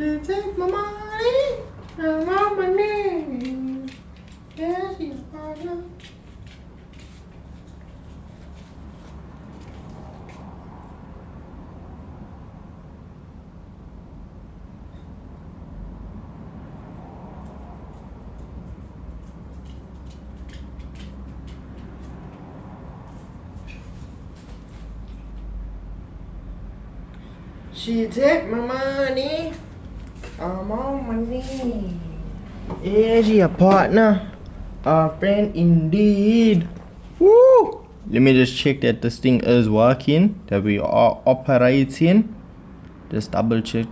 She take my money, and my money. Yeah, she's a partner. She take my money, I'm on my knee. Is she a partner? A friend indeed. Woo! Let me just check that this thing is working, that we are operating. Just double check,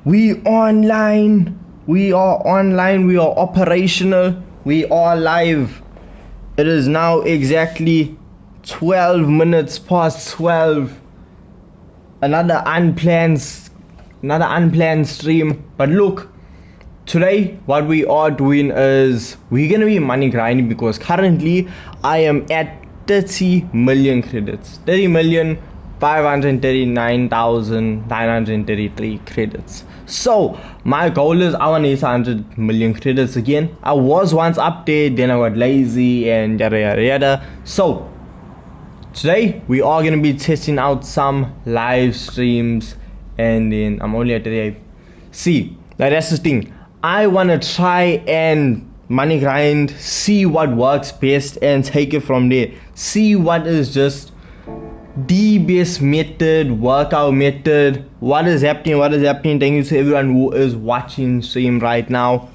We online. We are online. We are operational. We are live. It is now exactly 12 minutes past 12. Another unplanned stream. But look, today what we are doing is we're gonna be money grinding, because currently I am at 30 million credits. 30,539,933 credits. So my goal is I want to hit 100 million credits again. I was once up there, then I got lazy and yada yada yada. So today we are going to be testing out some live streams, and then I'm only at today. See, now that's the thing. I want to try and money grind, see what works best, and take it from there. See what is just the best method, workout method. What is happening? Thank you to everyone who is watching stream right now.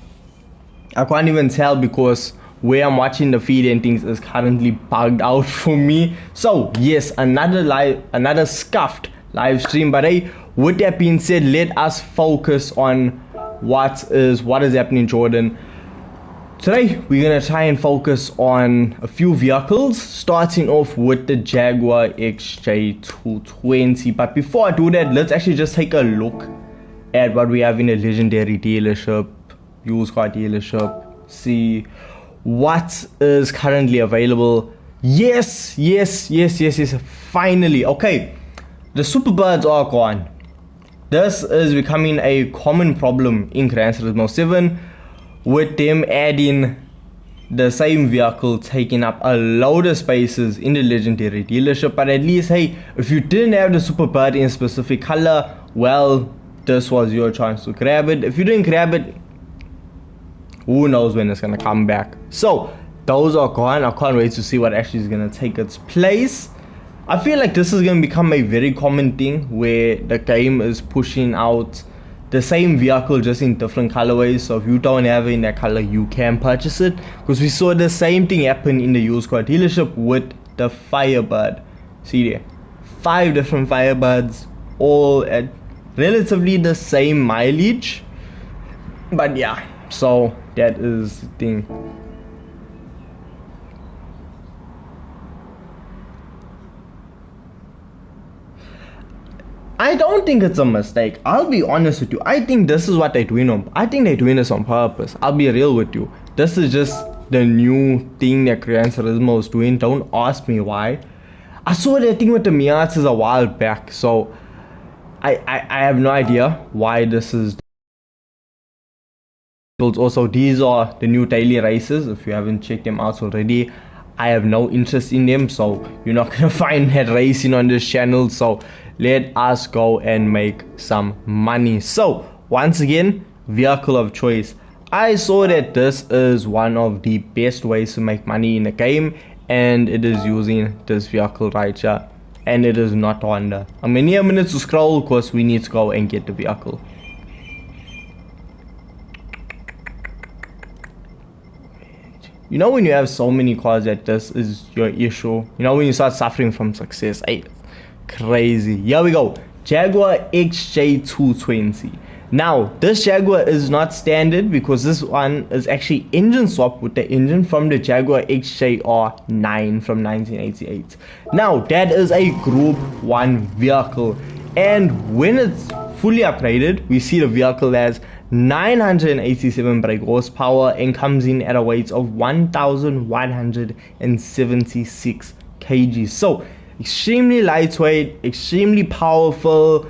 I can't even tell because where I'm watching the feed and things is currently bugged out for me. So yes, another scuffed live stream. But hey, with that being said, let us focus on what is happening, Jordan. Today we're gonna try and focus on a few vehicles, starting off with the Jaguar XJ220. But before I do that, let's actually just take a look at what we have in a legendary dealership, used car dealership. See what is currently available. Yes, finally. Okay, the Superbirds are gone. This is becoming a common problem in Gran Turismo 7, with them adding the same vehicle taking up a load of spaces in the legendary dealership. But at least, hey, if you didn't have the Superbird in a specific color, well, this was your chance to grab it. If you didn't grab it, who knows when it's gonna come back. So those are gone. I can't wait to see what actually is gonna take its place. I feel like this is gonna become a very common thing where the game is pushing out the same vehicle just in different colorways. So if you don't have it in that color, you can purchase it, because we saw the same thing happen in the used car dealership with the Firebird. See there, 5 different Firebirds, all at relatively the same mileage. But yeah, so that is the thing. I don't think it's a mistake. I'll be honest with you. I think this is what they're doing I think they're doing this on purpose. I'll be real with you. This is just the new thing that Gran Turismo is doing. Don't ask me why. I saw that thing with the Miatas a while back, so I have no idea why this is. Also, these are the new daily races. If you haven't checked them out already, I have no interest in them, so you're not gonna find that racing on this channel. So let us go and make some money. So once again, vehicle of choice. I saw that this is one of the best ways to make money in the game, and it is using this vehicle right here, and it is not Honda. I'm gonna need a minute to scroll because we need to go and get the vehicle. You know, when you have so many cars that this is your issue, you know, when you start suffering from success, hey, crazy. Here we go, Jaguar XJ220. Now this Jaguar is not standard, because this one is actually engine swap with the engine from the Jaguar XJR9 from 1988. Now that is a group 1 vehicle, and when it's fully upgraded, we see the vehicle has 987 brake horsepower and comes in at a weight of 1,176 kg. So extremely lightweight, extremely powerful.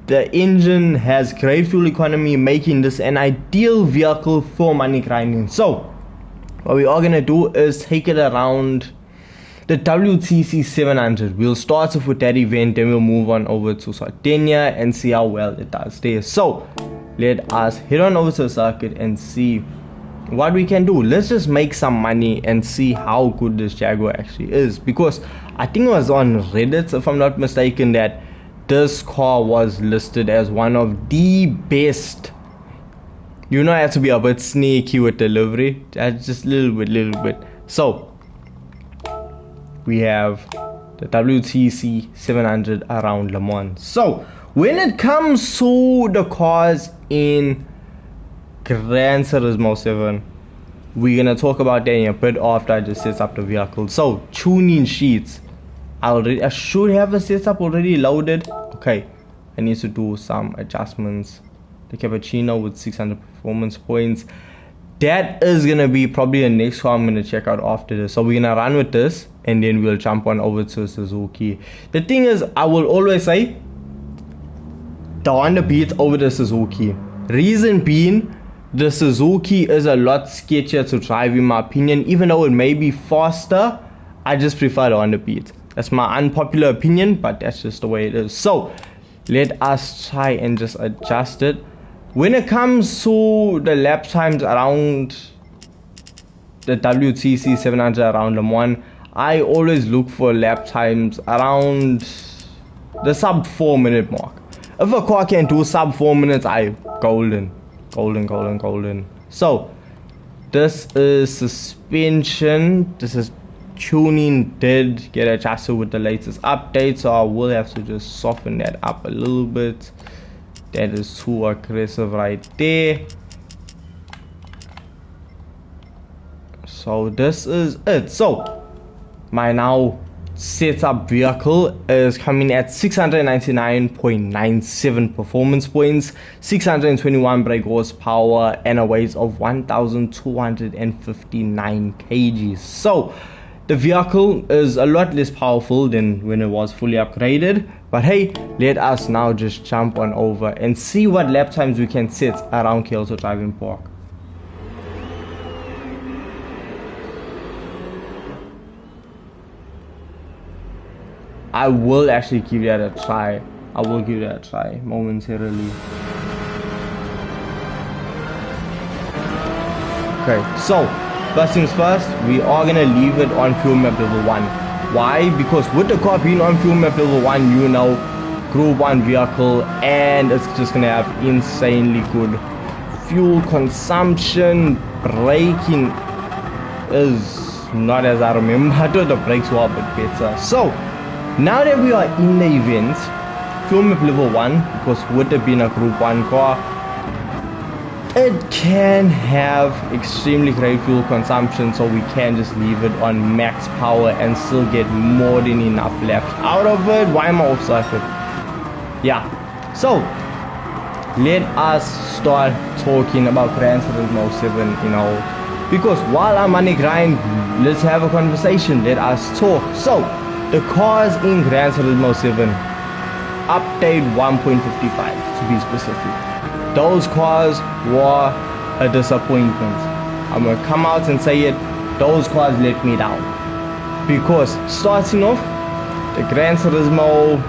The engine has great fuel economy, making this an ideal vehicle for money grinding. So what we are going to do is take it around the WTC 700. We'll start off with that event, then we'll move on over to Sardinia and see how well it does there. So let us head on over to the circuit and see what we can do. Let's just make some money and see how good this Jaguar actually is, because I think it was on Reddit, if I'm not mistaken, that this car was listed as one of the best. You know, I have to be a bit sneaky with delivery, just a little bit. So we have the WTC 700 around Le Mans. So when it comes to the cars in Gran Turismo 7, we're gonna talk about that in a bit after I just set up the vehicle. So tuning sheets, I should have the setup already loaded. Okay, I need to do some adjustments. The cappuccino with 600 performance points, that is gonna be probably the next car I'm gonna check out after this. So we're gonna run with this and then we'll jump on over to Suzuki. The thing is, I will always say the Honda beats over the Suzuki. Reason being, the Suzuki is a lot sketchier to drive in my opinion. Even though it may be faster, I just prefer the Honda beat. That's my unpopular opinion, but that's just the way it is. So let us try and just adjust it. When it comes to the lap times around the WTC 700 around Le Mans, I always look for lap times around the sub 4 minute mark. If a car can do sub 4 minutes, golden. So this is suspension, this is tuning, did get adjusted with the latest update, so I will have to just soften that up a little bit. That is too aggressive right there. So this is it. So my now setup vehicle is coming at 699.97 performance points, 621 brake horsepower, and a weight of 1259 kgs. So the vehicle is a lot less powerful than when it was fully upgraded, but hey, let us now just jump on over and see what lap times we can set around Kyoto Driving Park. I will actually give that a try. I will give that a try momentarily. Okay, so first things first, we are gonna leave it on fuel map level 1. Why? Because with the car being on fuel map level 1, you know, group 1 vehicle, and it's just gonna have insanely good fuel consumption. Braking is not as I remember. I thought the brakes were a bit better. So now that we are in the event, fuel map level 1, because with it being a group 1 car, it can have extremely great fuel consumption, so we can just leave it on max power and still get more than enough laps out of it. Why am I off circuit? Yeah, so let us start talking about Gran Turismo 7, you know, because while I'm on the grind, let's have a conversation, let us talk. So the cars in Gran Turismo 7, update 1.55 to be specific, those cars were a disappointment. I'm gonna come out and say it, those cars let me down. Because starting off, the Gran Turismo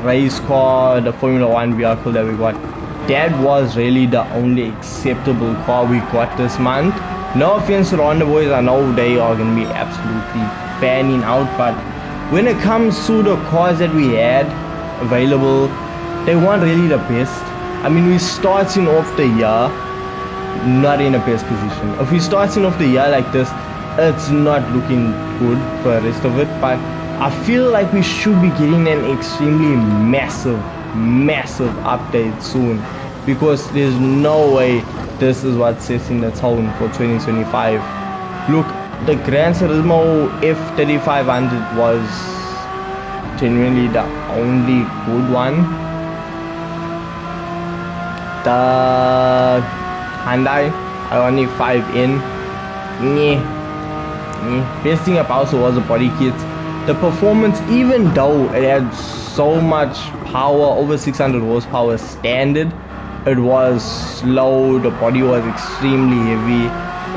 race car, the Formula 1 vehicle that we got, that was really the only acceptable car we got this month. No offense to the Honda boys, I know they are gonna be absolutely fanning out, but when it comes to the cars that we had available, they weren't really the best. I mean, we're starting off the year not in the best position. If we're starting off the year like this, it's not looking good for the rest of it, but I feel like we should be getting an extremely massive update soon, because there's no way this is what's setting the tone for 2025. Look, the Gran Turismo F3500 was genuinely the only good one. The Hyundai Ioniq 5N, Best thing about it was the body kit. The performance, even though it had so much power, over 600 horsepower standard, it was slow, the body was extremely heavy.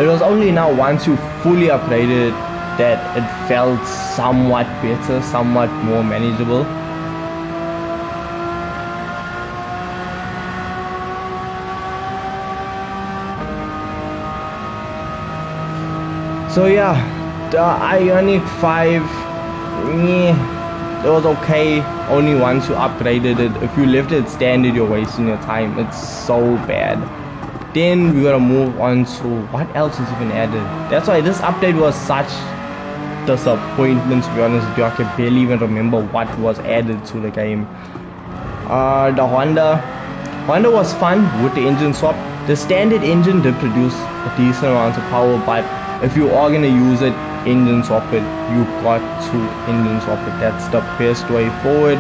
It was only now once you fully upgraded that it felt somewhat better, somewhat more manageable. So yeah, the Ioniq 5, it was okay only once you upgraded it. If you left it standard, you're wasting your time. It's so bad. Then we're gonna move on to what else is even added. That's why this update was such disappointment, to be honest with you. I can barely even remember what was added to the game. The Honda was fun with the engine swap. The standard engine did produce a decent amount of power, but if you are gonna use it, engine swap it. You got to engine swap it. That's the best way forward.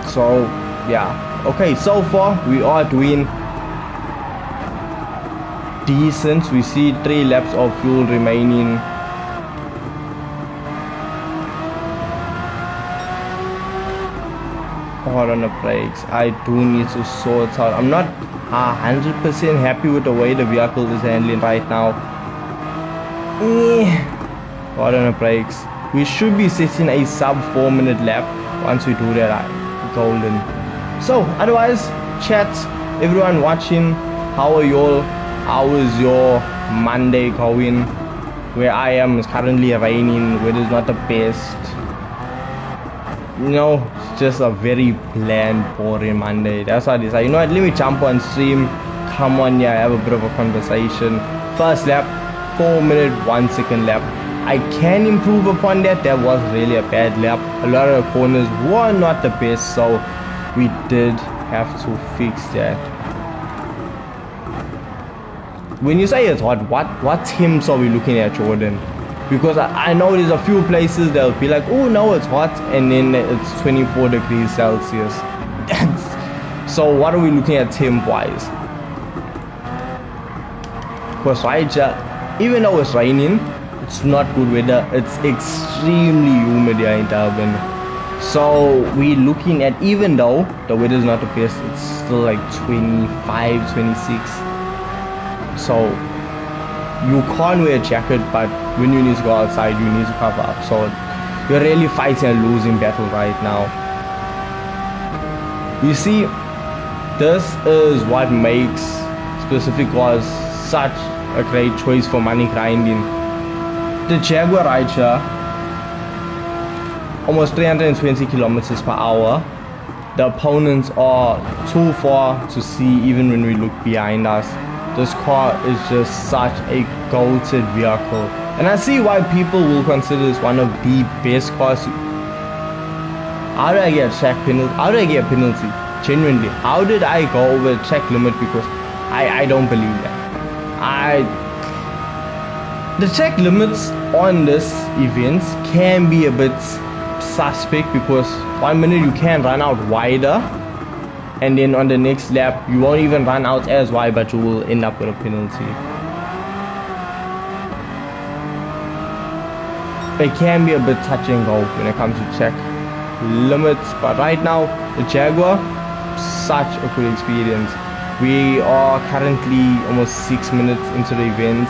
So yeah. Okay, so far we are doing decent. We see 3 laps of fuel remaining. Hard on the brakes. I do need to sort out. I'm not 100% happy with the way the vehicle is handling right now. Hard on the brakes. We should be setting a sub 4-minute lap. Once we do that, golden. So otherwise, chat, everyone watching, how are y'all? How is your Monday going? Where I am is currently raining, weather's not the best. You know, it's just a very bland, boring Monday. That's why I decided, you know what, let me jump on stream, come on, yeah, have a bit of a conversation. First lap, 4-minute 1-second lap. I can improve upon that. That was really a bad lap. A lot of the corners were not the best, so we did have to fix that. When you say it's hot, what temps are we looking at, Jordan? Because I know there's a few places that'll be like, oh no, it's hot, and then it's 24 degrees Celsius. So what are we looking at temp wise? Because right here, even though it's raining, it's not good weather. It's extremely humid here in Durban. So we're looking at, even though the weather is not the best, it's still like 25, 26. So you can't wear a jacket, but when you need to go outside, you need to cover up. So you're really fighting a losing battle right now. You see, this is what makes specific cars such a great choice for money grinding. The Jaguar right here, almost 320 kilometers per hour. The opponents are too far to see even when we look behind us. This car is just such a goated vehicle, and I see why people will consider this one of the best cars. How did I get a track penalty? How did I get a penalty? Genuinely, how did I go over the track limit? Because I don't believe that. The track limits on this event can be a bit suspect, because 1 minute you can run out wider, and then on the next lap you won't even run out as wide, but you will end up with a penalty. It can be a bit touch and go when it comes to track limits, but right now the Jaguar, such a good experience. We are currently almost 6 minutes into the event.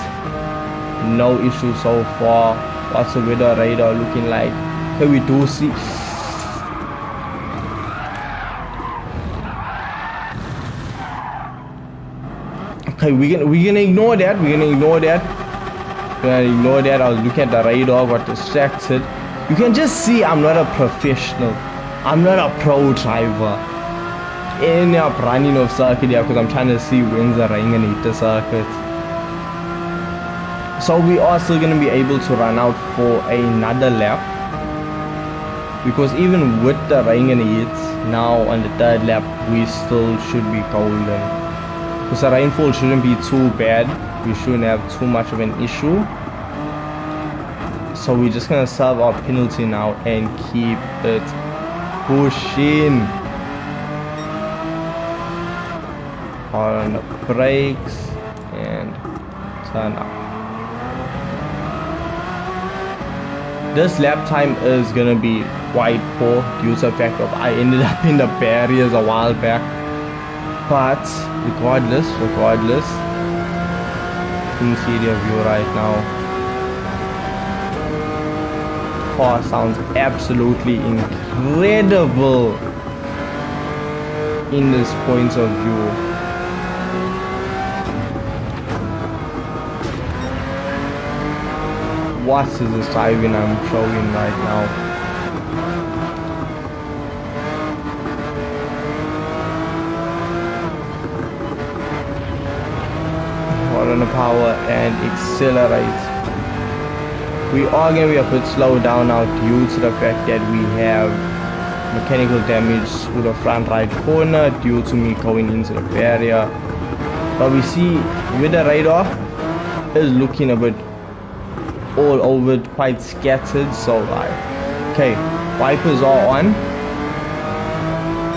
No issue so far. What's the weather radar looking like? Okay, we do see. Okay, we're gonna ignore that. We're gonna ignore that. I was looking at the radar, got distracted. You can just see I'm not a professional. I'm not a pro driver. End up running off circuit here because I'm trying to see when's the rain gonna hit the circuit. So we are still gonna be able to run out for another lap, because even with the rain gonna hit now on the 3rd lap, we still should be golden. Because the rainfall shouldn't be too bad. We shouldn't have too much of an issue. So we're just gonna serve our penalty now and keep it pushing. On the brakes and turn up. this lap time is gonna be quite poor due to the fact of I ended up in the barriers a while back. But regardless, you can see the view right now. Car sounds absolutely incredible in this point of view. What is this driving I'm showing right now? Hold on the power and accelerate. We are going to be a bit slowed down now due to the fact that we have mechanical damage to the front right corner due to me going into the barrier. But we see with the radar is looking a bit all over, quite scattered. So like, okay, wipers are on.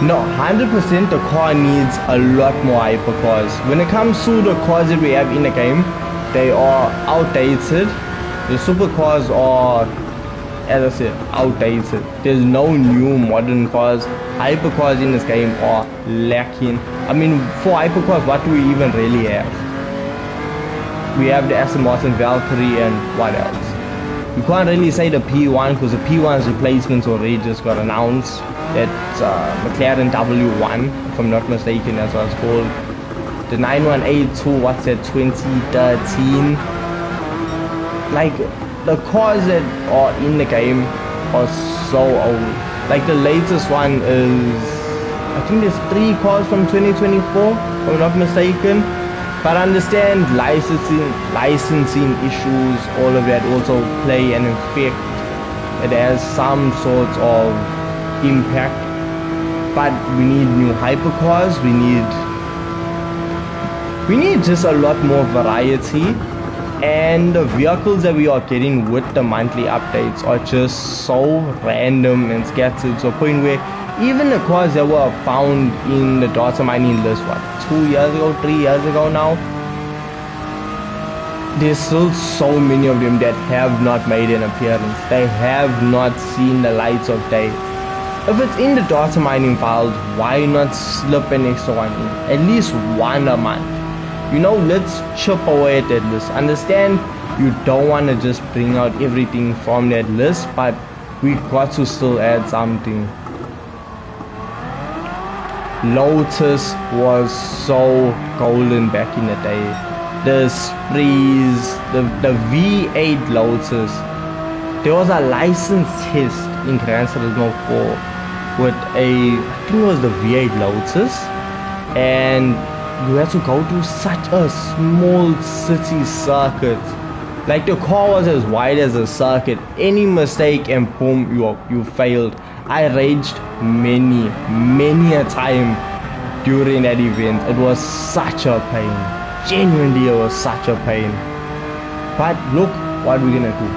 No, 100% the car needs a lot more hypercars. When it comes to the cars that we have in the game, they are outdated. The supercars are, as I said, outdated. There's no new modern cars. Hypercars in this game are lacking. I mean, for hypercars, what do we even really have? We have the Aston Martin Valkyrie and what else? You can't really say the P1 because the P1's replacements already just got announced. That's McLaren W1, if I'm not mistaken, that's what it's called. The 9182, what's that, 2013? Like, the cars that are in the game are so old. Like, the latest one is, I think there's 3 cars from 2024, if I'm not mistaken. But I understand licensing issues, all of that also play an effect. It has some sort of impact. But we need new hypercars. We need just a lot more variety. And the vehicles that we are getting with the monthly updates are just so random and scattered to a point where even the cars that were found in the data mining list, what, 2 years ago, 3 years ago now, there's still so many of them that have not made an appearance. They have not seen the lights of day. If it's in the data mining files, why not slip an extra one in? At least one a month. You know, let's chip away at that list. Understand you don't want to just bring out everything from that list, but we got to still add something. Lotus was so golden back in the day. The Sprees, the V8 Lotus. There was a license test in Gran Turismo 4 with I think it was the V8 Lotus, and you had to go to such a small city circuit. Like, the car was as wide as a circuit. Any mistake and boom, you failed. I raged many a time during that event. It was such a pain. Genuinely, it was such a pain. But look what we're gonna do.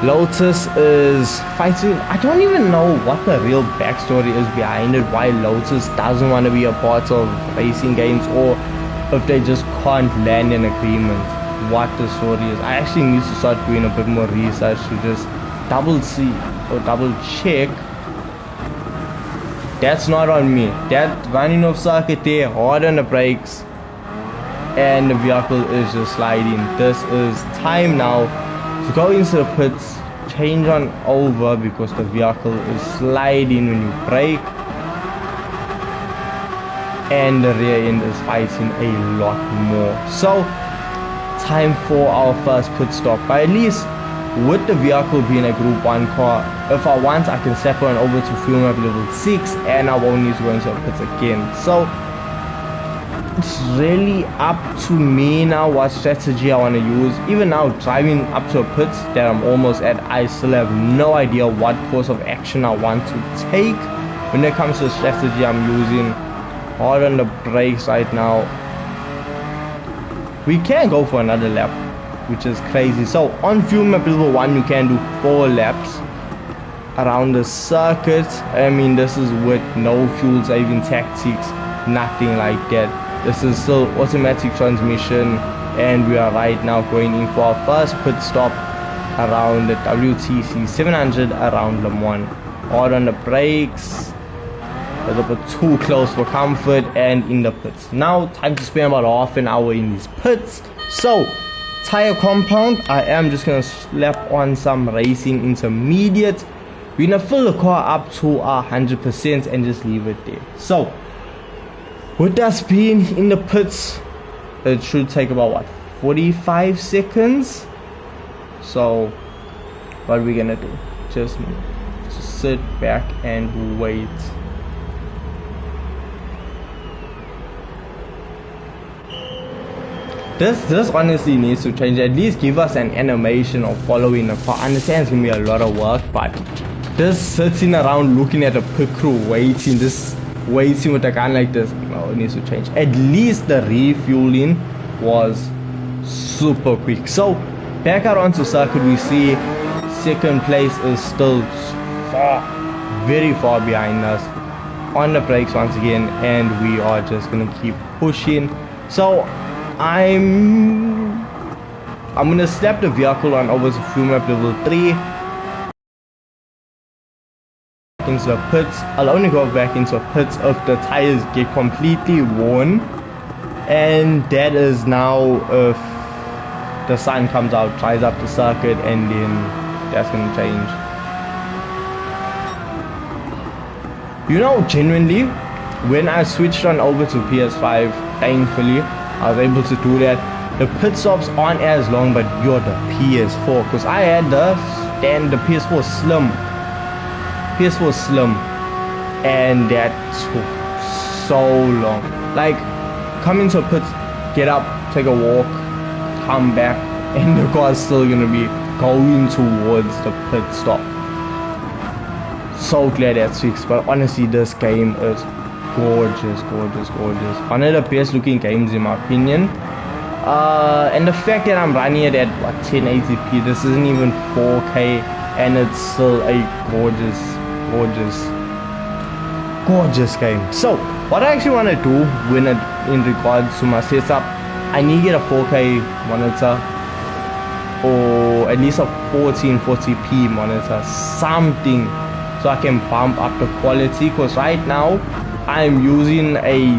Lotus is fighting. I don't even know what the real backstory is behind it, why Lotus doesn't want to be a part of racing games, or if they just can't land an agreement. What the story is. I actually need to start doing a bit more research to just double see or double check. That's not on me. That running off circuit there, hard on the brakes, and the vehicle is just sliding. This is time now to go into the pits, change on over because the vehicle is sliding when you brake, and the rear end is fighting a lot more. So time for our first pit stop. But at least with the vehicle being a group 1 car, if I want, I can step on over to fuel map level 6 and I won't need to go into the pits again. So it's really up to me now what strategy I want to use. Even now, driving up to a pit that I'm almost at, I still have no idea what course of action I want to take. When it comes to the strategy I'm using, hard on the brakes right now. We can go for another lap, which is crazy. So on fuel map level 1 you can do 4 laps around the circuit. I mean, this is with no fuel saving tactics, nothing like that. This is still automatic transmission, and we are right now going in for our first pit stop around the WTC 700 around Le Mans. Hard on the brakes, a little bit too close for comfort, and in the pits. Now time to spend about half an hour in these pits. So tire compound, I am just gonna slap on some racing intermediate. We're gonna fill the car up to 100% and just leave it there. So with us being in the pits, it should take about what, 45 seconds. So what are we gonna do? Just sit back and wait. This honestly needs to change. At least give us an animation of following the car. I understand it's gonna be a lot of work, but just sitting around looking at a pit crew waiting, just waiting with a gun like this, no, it needs to change. At least the refueling was super quick. So back out onto circuit, we see second place is still very far behind us. On the brakes once again, and we are just gonna keep pushing. So I'm gonna slap the vehicle on over to fuel map level 3 into the pits. I'll only go back into the pits if the tires get completely worn, and that is now if the sun comes out, tries up the circuit, and then that's gonna change. You know, genuinely, when I switched on over to PS5, thankfully I was able to do that. The pit stops aren't as long, but you're the PS4, because I had the PS4 Slim, and that took so long. Like, come into a pit, get up, take a walk, come back, and the car's still gonna be going towards the pit stop. So glad that's fixed. But honestly, this game is gorgeous. One of the best looking games in my opinion. And the fact that I'm running it at what, 1080p, this isn't even 4K, and it's still a gorgeous game. So what I actually want to do when in regards to my setup, I need to get a 4K monitor, or at least a 1440p monitor, something, so I can bump up the quality, because right now I'm using a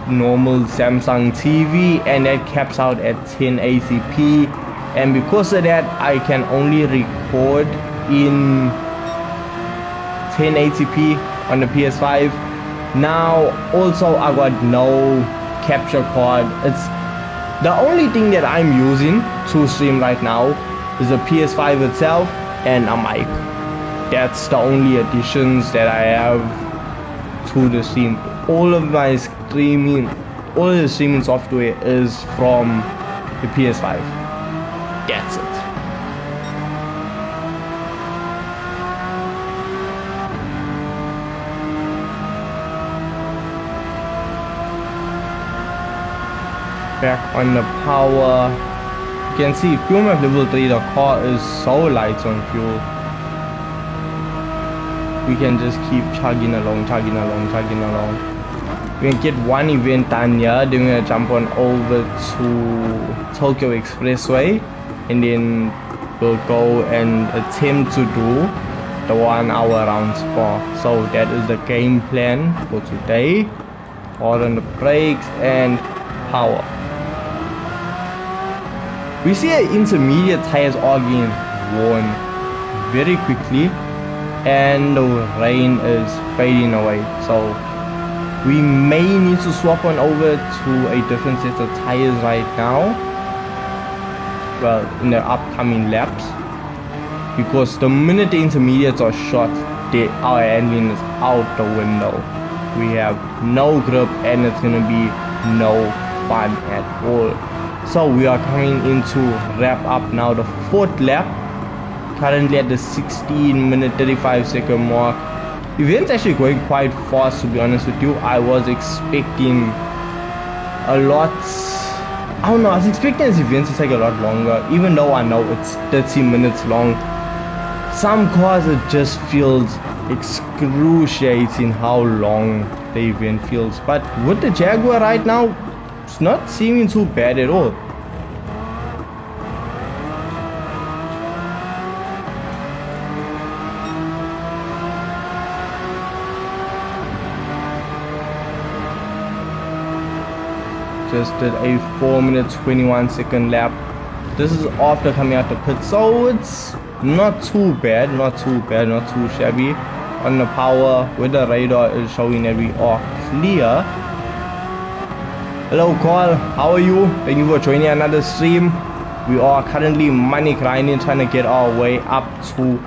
normal Samsung TV and that caps out at 1080p, and because of that I can only record in 1080p on the PS5. Now also I got no capture card. It's the only thing that I'm using to stream right now is the PS5 itself and a mic. That's the only additions that I have to the stream. All of the streaming software is from the PS5. That's it. Back on the power, you can see fuel map level 3, the car is so light on fuel. We can just keep chugging along. We can get one event done here, then we're gonna jump on over to Tokyo Expressway, and then we'll go and attempt to do the 1 hour round Spa. So that is the game plan for today. Hard on the brakes and power. We see our intermediate tires are getting worn very quickly, and the rain is fading away, so we may need to swap on over to a different set of tires right now, well, in the upcoming laps, because the minute the intermediates are shot, our handling is out the window. We have no grip and it's gonna be no fun at all. So we are coming in to wrap up now the 4th lap, currently at the 16-minute 35-second mark. Event's actually going quite fast, to be honest with you. I was expecting a lot, I don't know, I was expecting this event to take a lot longer, even though I know it's 30 minutes long. Some cars, it just feels excruciating how long the event feels, but with the Jaguar right now, it's not seeming too bad at all. just did a 4-minute 21-second lap. This is after coming out the pit, so it's not too bad, not too shabby. On the power, where the radar is showing that we are clear. Hello Carl, how are you? Thank you for joining another stream. We are currently money grinding, trying to get our way up to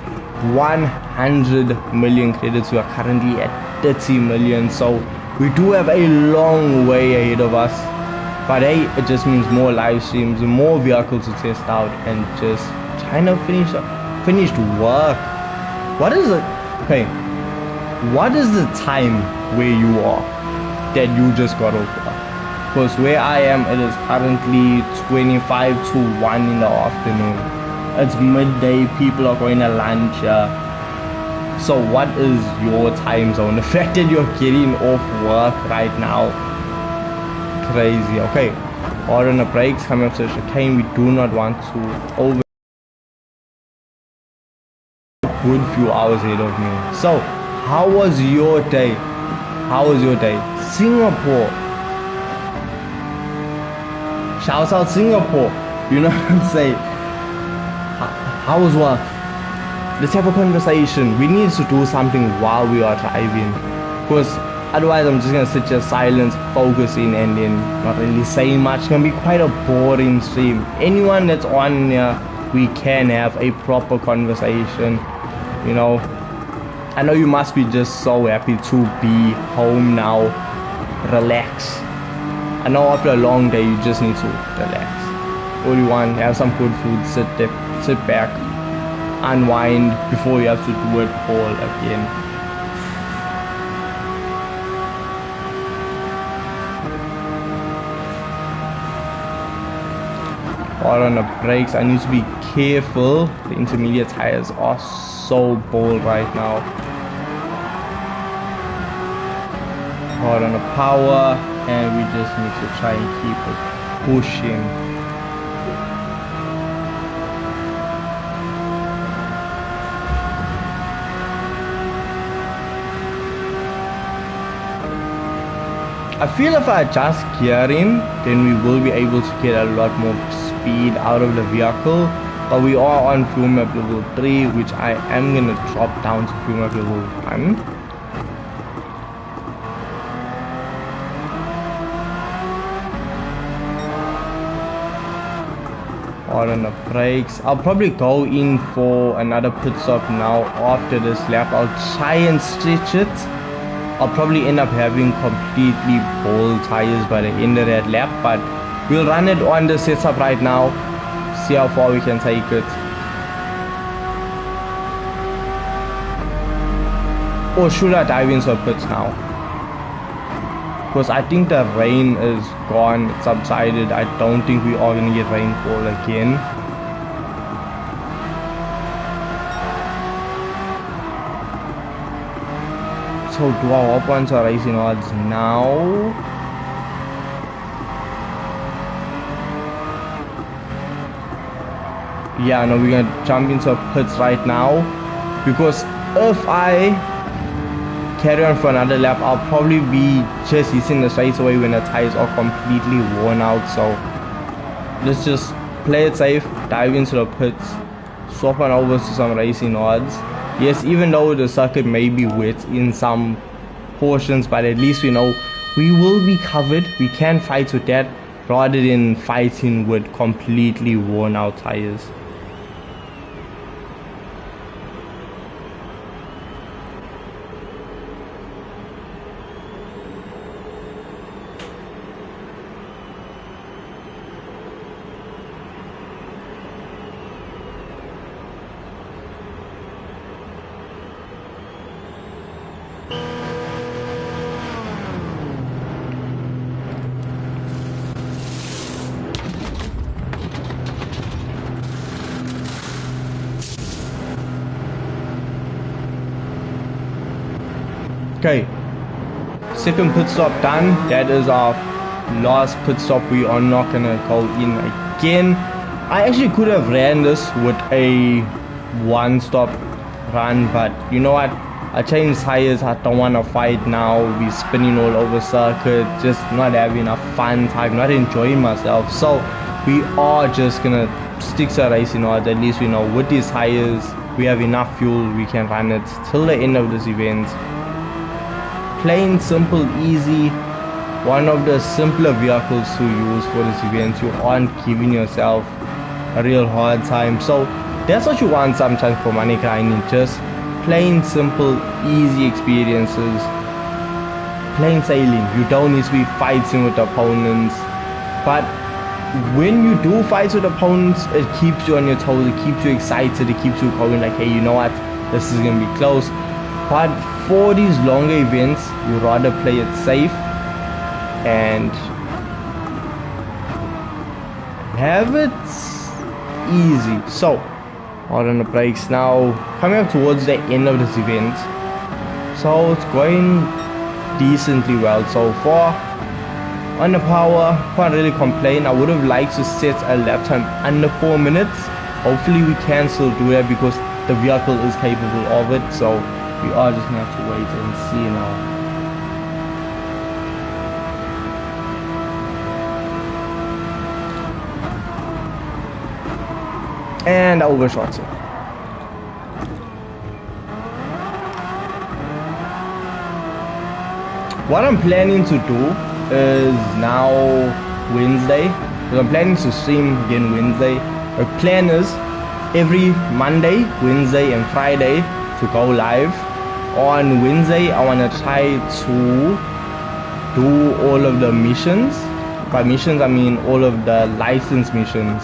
100 million credits. We are currently at 30 million, so we do have a long way ahead of us. But hey, it just means more live streams, more vehicles to test out, and just trying to finish work. What is it? Okay, what is the time where you are that you just got off work? Because where I am, it is currently 25 to 1 in the afternoon. It's midday, people are going to lunch. So what is your time zone? The fact that you're getting off work right now, crazy. Okay, hard on the brakes, coming up to the chicane. We do not want to over a good few hours ahead of me. So how was your day? Singapore. Shouts out Singapore. You know what I'm saying? How was work? Let's have a conversation. We need to do something while we are driving, because otherwise I'm just gonna sit here silent, focusing, and then not really saying much. It's gonna be quite a boring stream. Anyone that's on here, we can have a proper conversation. You know, I know you must be just so happy to be home now. Relax. I know after a long day you just need to relax. All you want, have some good food, sit back, unwind before you have to do it all again. Hard on the brakes. I need to be careful. The intermediate tires are so bold right now. Hard on the power, and we just need to try and keep it pushing. I feel if I adjust gearing, then we will be able to get a lot more speed out of the vehicle. But we are on fuel map level 3, which I am gonna drop down to fuel map level 1. Hard on the brakes. I'll probably go in for another pit stop now after this lap. I'll try and stretch it. I'll probably end up having completely bald tires by the end of that lap, but we'll run it on the setup right now, see how far we can take it. Or should I dive into pits now? Because I think the rain is gone, it's subsided. I don't think we are going to get rainfall again. So do I hop onto racing odds now? Yeah, no, we're gonna jump into pits right now, because if I carry on for another lap, I'll probably be just hitting the straight away when the tires are completely worn out. So let's just play it safe, dive into the pits, swap on over to some racing odds. Yes, even though the circuit may be wet in some portions, but at least we know we will be covered. We can fight with that rather than fighting with completely worn out tires. Okay, second pit stop done. That is our last pit stop. We are not gonna go in again. I actually could have ran this with a one stop run, but you know what, I changed tires. I don't want to fight now. We're spinning all over circuit, just not having a fun time, not enjoying myself. So we are just gonna stick to racing odds. At least we know with these tires we have enough fuel, we can run it till the end of this event. Plain, simple, easy. One of the simpler vehicles to use for this event. You aren't giving yourself a real hard time. So that's what you want sometimes for money grinding. Just plain, simple, easy experiences. Plain sailing. You don't need to be fighting with opponents. But when you do fight with opponents, it keeps you on your toes. It keeps you excited. It keeps you going like, hey, you know what? This is going to be close. But for these longer events, you rather play it safe and have it easy. So hard on the brakes now, coming up towards the end of this event. So it's going decently well so far. On the power, can't really complain. I would have liked to set a lap time under 4 minutes. Hopefully we can still do that because the vehicle is capable of it. So we are just gonna have to wait and see now. And I overshot it. What I'm planning to do is now Wednesday, because I'm planning to stream again Wednesday. The plan is every Monday, Wednesday and Friday to go live. On Wednesday I want to try to do all of the missions. By missions I mean all of the license missions.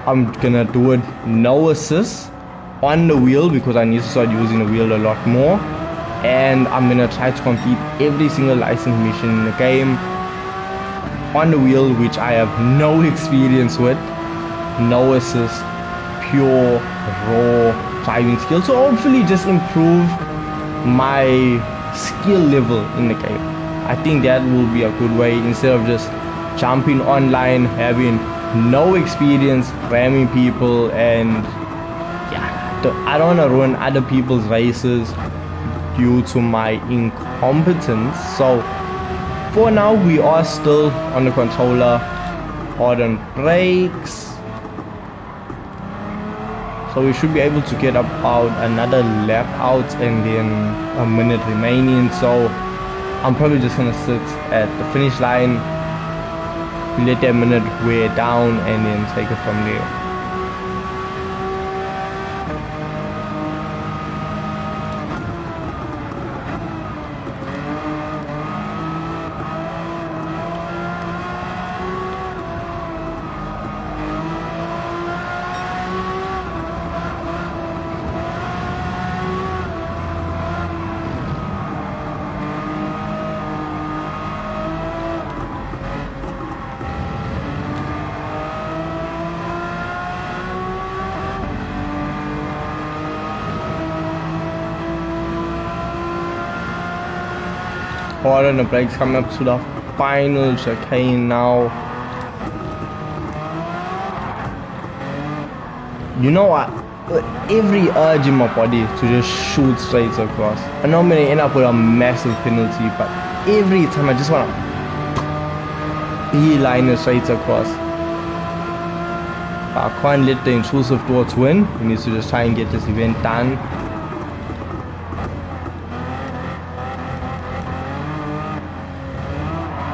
I'm gonna do it no assist on the wheel because I need to start using the wheel a lot more. And I'm gonna try to complete every single license mission in the game on the wheel, which I have no experience with. No assist, pure raw driving skill. So hopefully just improve my skill level in the game. I think that will be a good way, instead of just jumping online, having no experience, ramming people, and yeah, I don't want to ruin other people's races due to my incompetence. So for now we are still on the controller, hard on brakes. So we should be able to get about another lap out and then a minute remaining. So I'm probably just gonna sit at the finish line, let that minute wear down, and then take it from there. Hard on the brakes, coming up to the final chicane now. You know what? Every urge in my body to just shoot straight across. I know I'm gonna end up with a massive penalty, but every time I just wanna beeline it straight across. But I can't let the intrusive thoughts win. We need to just try and get this event done.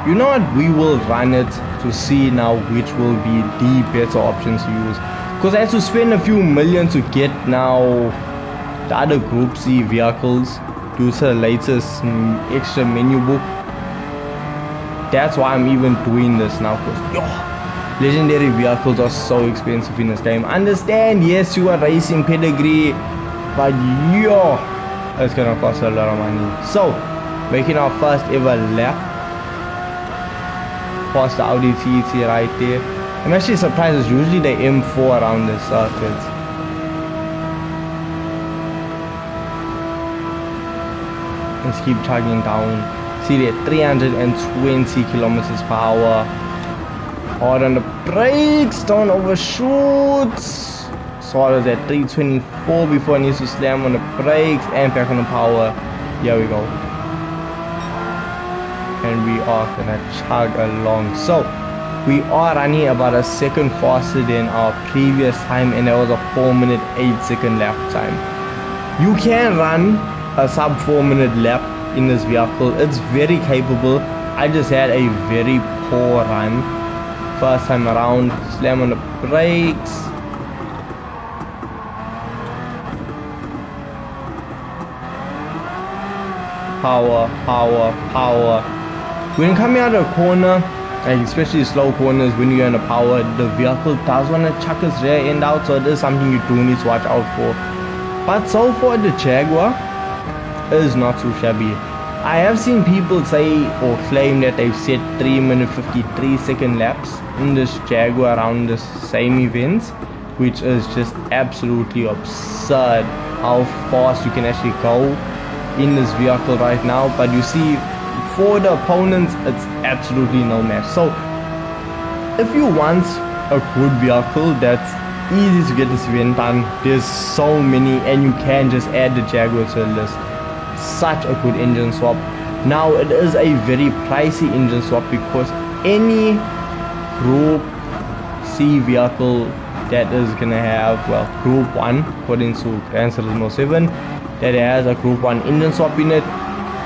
You know what, we will run it to see now which will be the better options to use, because I had to spend a few million to get now the other Group C vehicles due to the latest extra menu book. That's why I'm even doing this now, because legendary vehicles are so expensive in this game. Understand, yes, you are racing pedigree, but it's gonna cost a lot of money. So making our first ever lap past the Audi TT right there. I'm actually surprised, it's usually the M4 around this circuit. Let's keep chugging down. See there, 320 kilometers per hour. Hard on the brakes, don't overshoot. throttle is at 324 before it needs to slam on the brakes and back on the power. Here we go. And we are gonna chug along. So we are running about a second faster than our previous time, and that was a 4-minute 8-second lap time. You can run a sub 4-minute lap in this vehicle. It's very capable. I just had a very poor run first time around. Slam on the brakes. Power, power, power. When coming out of a corner, like especially slow corners, when you're in the power, the vehicle does want to chuck its rear end out, so it is something you do need to watch out for. But so far the Jaguar is not too shabby. I have seen people say or claim that they've set 3-minute 53-second laps in this Jaguar around the same events, which is just absolutely absurd how fast you can actually go in this vehicle right now. But you see, for the opponents, it's absolutely no match. So if you want a good vehicle that's easy to get this event done, there's so many, and you can just add the Jaguar to the list. Such a good engine swap. Now it is a very pricey engine swap because any Group C vehicle that is gonna have, well, Group 1 according to Gran Turismo 7, that has a Group 1 engine swap in it,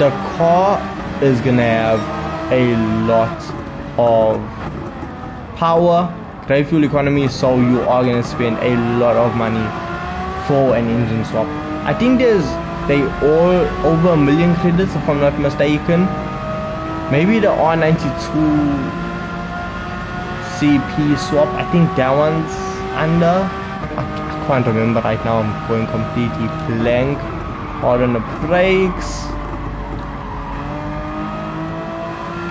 the car is gonna have a lot of power, great fuel economy, so you are gonna spend a lot of money for an engine swap. I think they all over 1 million credits if I'm not mistaken. Maybe the R92 CP swap, I think that one's under. I can't remember right now, I'm going completely blank. Hard on the brakes.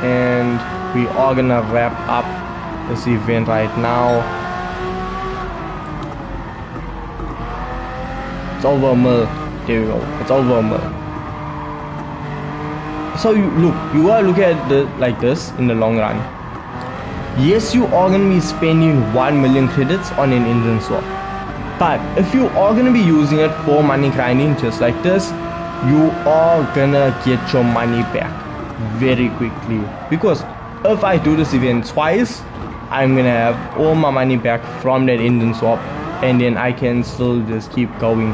And we are gonna wrap up this event right now. It's over 1 mil. There we go. It's over 1 mil. So you are looking at it like this in the long run. Yes, you are gonna be spending 1 million credits on an engine swap. But if you are gonna be using it for money grinding just like this, you are gonna get your money back very quickly, because if I do this event twice, I'm gonna have all my money back from that engine swap, and then I can still just keep going.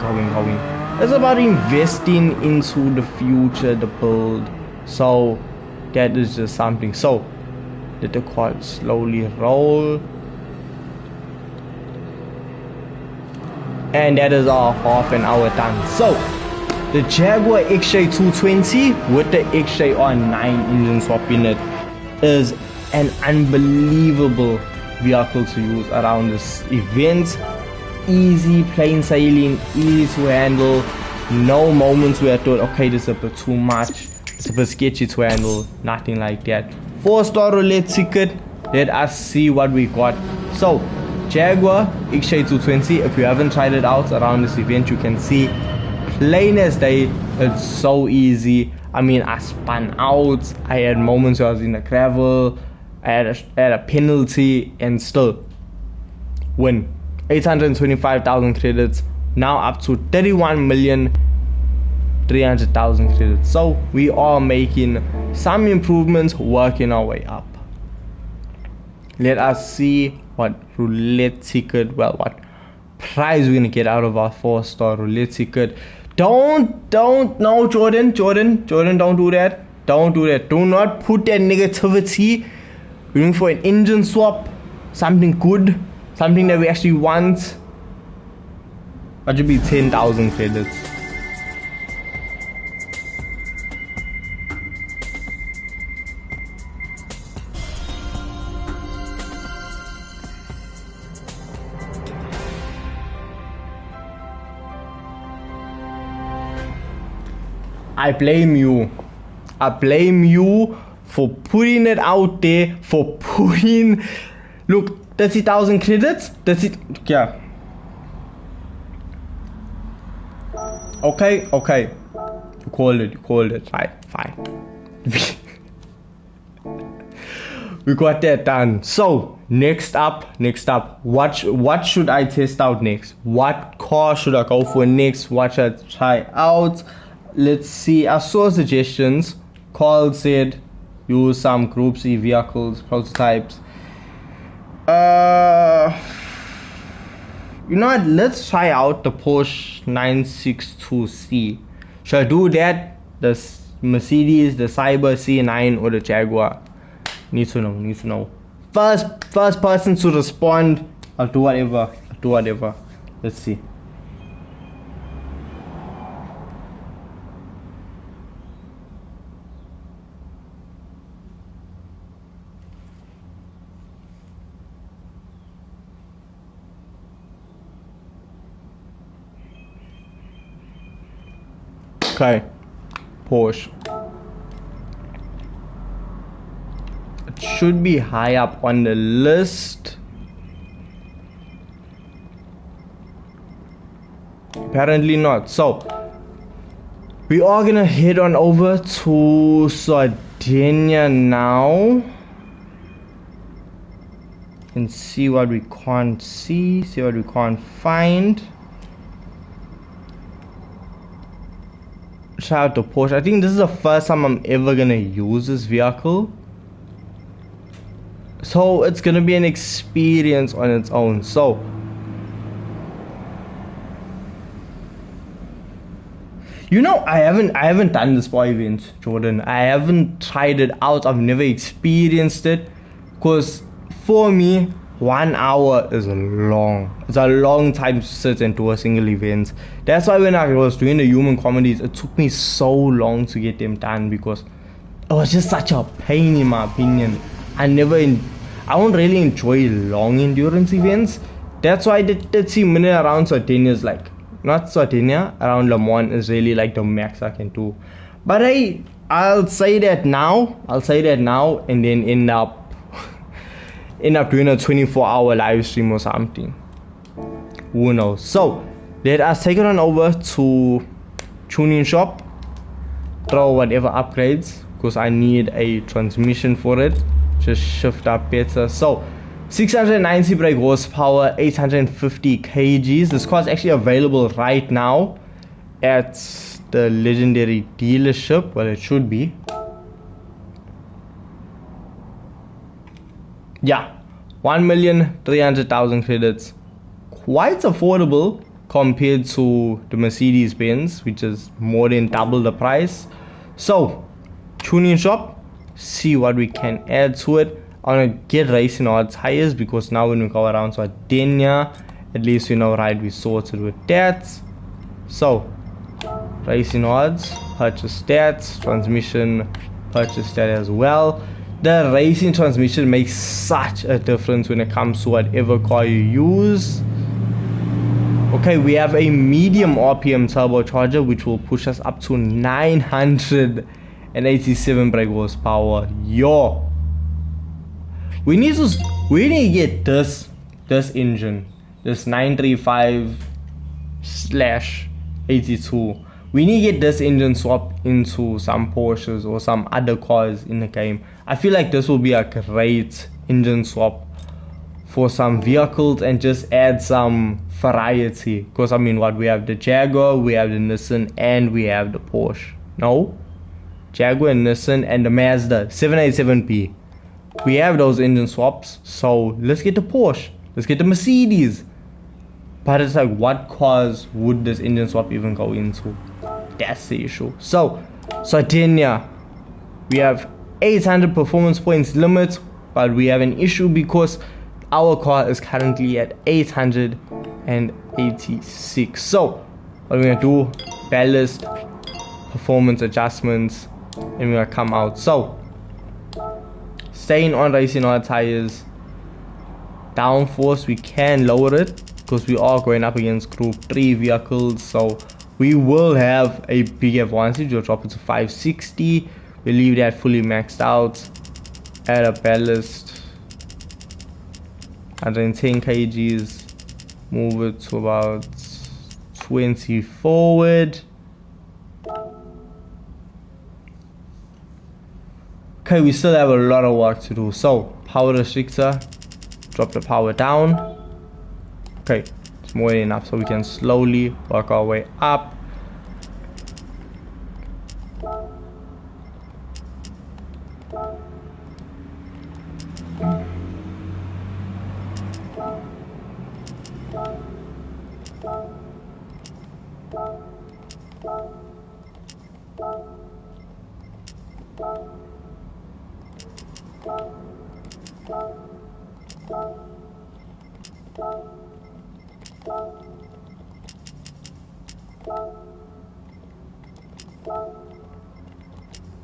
It's about investing into the future, the build. So that is just something. So let the quad slowly roll, and that is our half an hour done. So the Jaguar XJ220 with the XJR9 engine swap in it is an unbelievable vehicle to use around this event. Easy, plain sailing, easy to handle. No moments where I thought, okay, this is a bit too much, it's a bit sketchy to handle. Nothing like that. 4-star roulette ticket. Let us see what we got. So Jaguar XJ220, if you haven't tried it out around this event, you can see plain as day, it's so easy. I mean, I spun out, I had moments where I was in the gravel, I had a penalty, and still win. 825,000 credits, now up to 31,300,000 credits. So we are making some improvements, working our way up. Let us see what roulette ticket, well, what prize we're gonna get out of our 4-star roulette ticket. No, Jordan, don't do that. Don't do that. Do not put that negativity. We're looking for an engine swap, something good, something that we actually want. That should be 10,000 credits. I blame you. I blame you for putting it out there, for putting, look, 30,000 credits. That's it. Yeah. Okay. You called it. Right, fine. we got that done. So next up, what should I test out next? What car should I go for next? What should I try out? Let's see. I saw suggestions. Carl said use some Group C vehicles, prototypes. You know what? Let's try out the Porsche 962C. Should I do that? The Mercedes, the Cyber C9, or the Jaguar? Need to know. First person to respond, I'll do whatever. Let's see. Okay, Porsche. It should be high up on the list. Apparently not. So we are gonna head on over to Sardinia now and see what we can't see what we can't find. Shout out to Porsche. I think this is the first time I'm ever gonna use this vehicle, so it's gonna be an experience on its own. So you know, I haven't done this for event, Jordan. I haven't tried it out. I've never experienced it, because for me 1 hour is long. It's a long time to sit and do a single event. That's why when I was doing the human comedies, it took me so long to get them done, because it was just such a pain, in my opinion. I don't really enjoy long endurance events. That's why the 30-minute around Sardinia is like, not Sardinia, around Le Mans is really like the max I can do. But I'll say that now, and then end up doing a 24-hour live stream or something. Who knows? So let us take it on over to tuning shop, throw whatever upgrades, because I need a transmission for it. Just shift up better. So 690 brake horsepower, 850 kgs. This car is actually available right now at the legendary dealership. Well, it should be. Yeah, 1,300,000 credits. Quite affordable compared to the Mercedes Benz, which is more than double the price. So tuning shop, see what we can add to it. I want to get racing hard tires, because now when we go around Sardinia, at least we know, right, we sorted with that. So racing odds, purchase that. Transmission, purchase that as well. The racing transmission makes such a difference when it comes to whatever car you use. Okay, we have a medium RPM turbocharger, which will push us up to 987 brake horsepower. Yo, we need to get this engine, this 935/82. We need to get this engine swapped into some Porsches or some other cars in the game. I feel like this will be a great engine swap for some vehicles and just add some variety. Because I mean, what we have the Jaguar, we have the Nissan, and we have the Porsche. No? Jaguar, Nissan, and the Mazda 787P. We have those engine swaps, so let's get the Porsche. Let's get the Mercedes. But it's like, what cars would this engine swap even go into? That's the issue. So Sardinia, we have 800 performance points limit, but we have an issue because our car is currently at 886. So what we're gonna do, ballast, performance adjustments, and we're gonna come out. So staying on racing our tires, downforce, we can lower it because we are going up against group 3 vehicles, so we will have a big advantage. We'll drop it to 560. We leave that fully maxed out. Add a ballast, 110 kgs, move it to about 20 forward. Okay, we still have a lot of work to do. So power restrictor, drop the power down. Okay, it's more than enough, so we can slowly work our way up.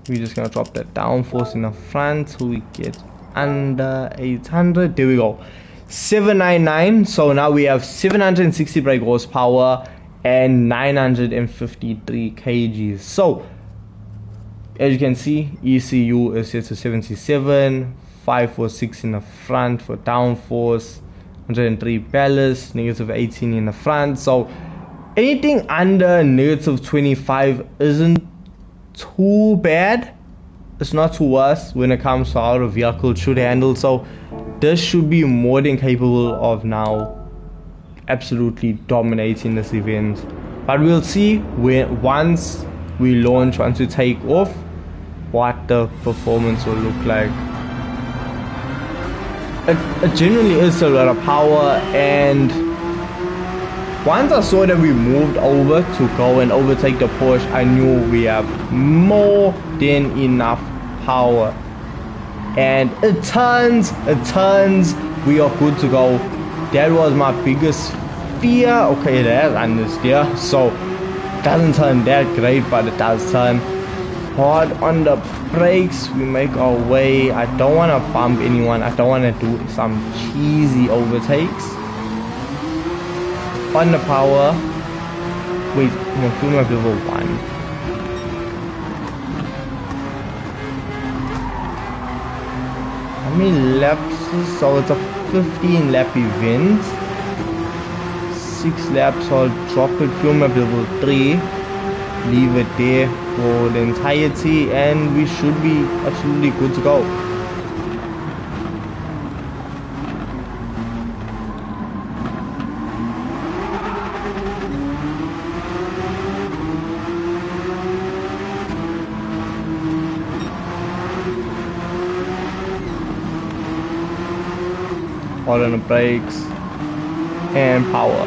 We're just gonna drop that downforce in the front so we get under 800. There we go, 799. So now we have 760 brake horsepower and 953 kgs. So as you can see, ECU is set to 77, 546 in the front for downforce, 103 ballast, negative 18 in the front. So anything under negative 25 isn't too bad. It's not too worse when it comes to how the vehicle should handle. So this should be more than capable of now absolutely dominating this event. But we'll see when once we launch, once we take off, what the performance will look like. It generally is a lot of power, and once I saw that we moved over to go and overtake the Porsche, I knew we have more than enough power. And it turns, we are good to go. That was my biggest fear. Okay, that understeer, so it doesn't turn that great, but it does turn. Hard on the brakes, we make our way. I don't want to bump anyone, I don't want to do some cheesy overtakes. On the power, wait, no, fuel map level 1. How many laps? So it's a 15 lap event. 6 laps, I'll drop it, fuel map level 3. Leave it there for the entirety, and we should be absolutely good to go. All on the brakes and power.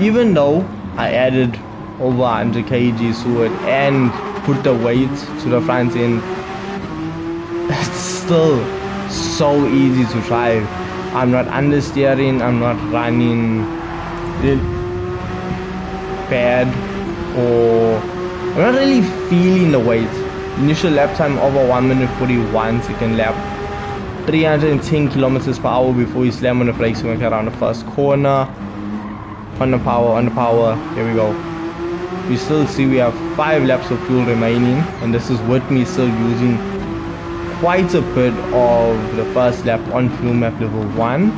Even though I added over 100 kg to it and put the weight to the front end, it's still so easy to drive. I'm not understeering, I'm not running bad, or I'm not really feeling the weight. Initial lap time over 1 minute 41, second lap 310 kilometers per hour before you slam on the brakes when we get around the first corner. On the power, here we go. We still see we have 5 laps of fuel remaining, and this is with me still using quite a bit of the first lap on fuel map level 1.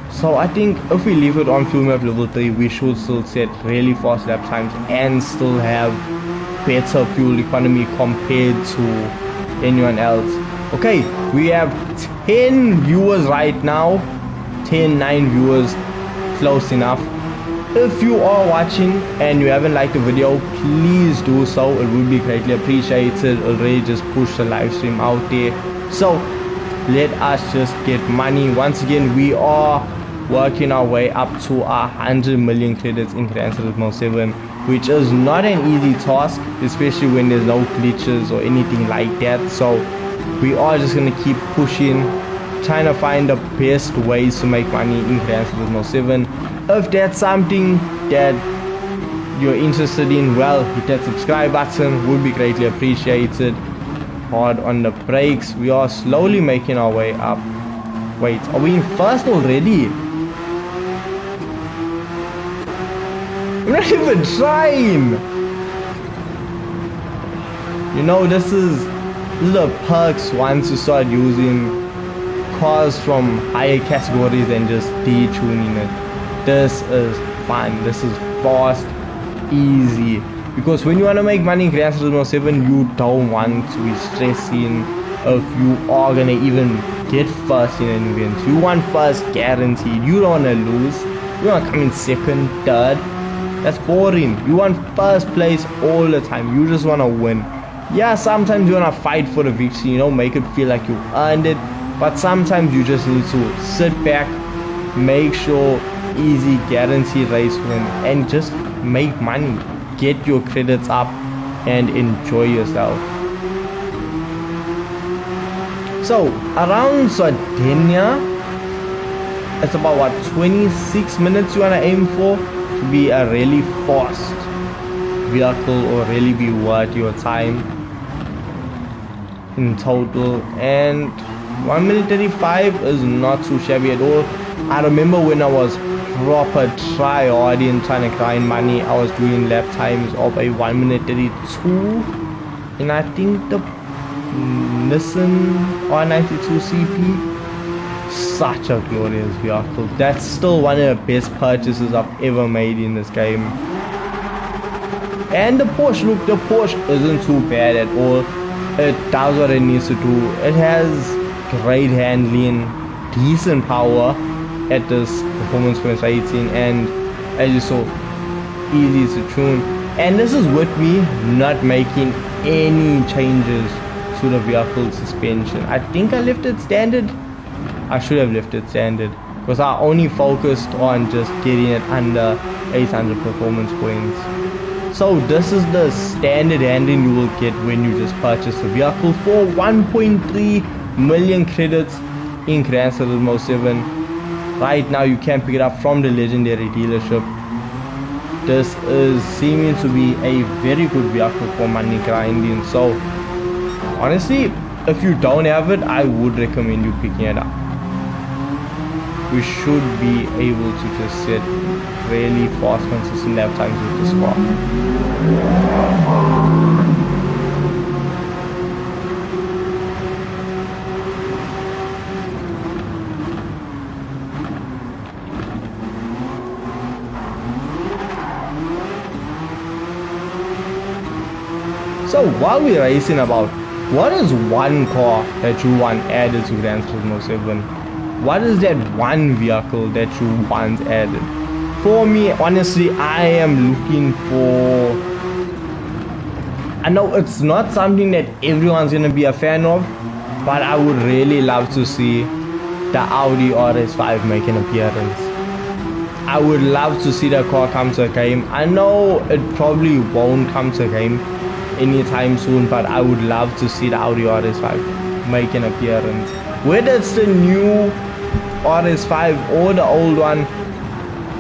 So I think if we leave it on fuel map level 3, we should still set really fast lap times and still have better fuel economy compared to anyone else. Okay, we have 10 viewers right now, 9 viewers, close enough. If you are watching and you haven't liked the video, please do so, it would be greatly appreciated. Already just push the live stream out there, so let us just get money. Once again, we are working our way up to 100 million credits in Gran Turismo 7, which is not an easy task, especially when there's no glitches or anything like that. So we are just gonna keep pushing, trying to find the best ways to make money in Gran Turismo 7. If that's something that you're interested in, well, hit that subscribe button, would be greatly appreciated. Hard on the brakes, we are slowly making our way up. Wait, are we in first already? I'm not even trying. You know, this is the perks once you start using cars from higher categories and just detuning it. This is fun, this is fast, easy. because when you want to make money in Gran Turismo 7, you don't want to be stressing if you are gonna even get first in an event. You want first guaranteed. You don't want to lose. You want to come in second, third. That's boring. You want first place all the time. You just want to win. Yeah, sometimes you want to fight for the victory, you know, make it feel like you earned it. But sometimes you just need to sit back, make sure easy guaranteed race win, and just make money. Get your credits up and enjoy yourself. So around Sardinia, it's about what, 26 minutes you want to aim for to be a really fast vehicle or really be worth your time in total. And 1 minute 35 is not too shabby at all. I remember when I was proper tryharding, trying to grind money, I was doing lap times of a 1 minute 32, and I think the Nissan R92 CP, such a glorious vehicle. That's still one of the best purchases I've ever made in this game. And the Porsche, look, the Porsche isn't too bad at all. It does what it needs to do. It has great handling, decent power at this performance point rating, and as you saw, easy to tune. And this is with me not making any changes to the vehicle suspension. I think I left it standard. I should have left it standard because I only focused on just getting it under 800 performance points. So this is the standard handling you will get when you just purchase a vehicle for 1.3 million credits in Gran Turismo 7. Right now you can pick it up from the legendary dealership. This is seeming to be a very good vehicle for money grinding. So honestly, if you don't have it, I would recommend you picking it up. We should be able to just set really fast, consistent lap times with this car. So while we're racing about, what is one car that you want added to Gran Turismo 7? What is that one vehicle that you want added? For me, honestly, I am looking for... I know it's not something that everyone's going to be a fan of, but I would really love to see the Audi RS5 make an appearance. I would love to see the car come to a game. I know it probably won't come to a game anytime soon, but I would love to see the Audi RS5 make an appearance. Whether it's the new RS5 or the old one,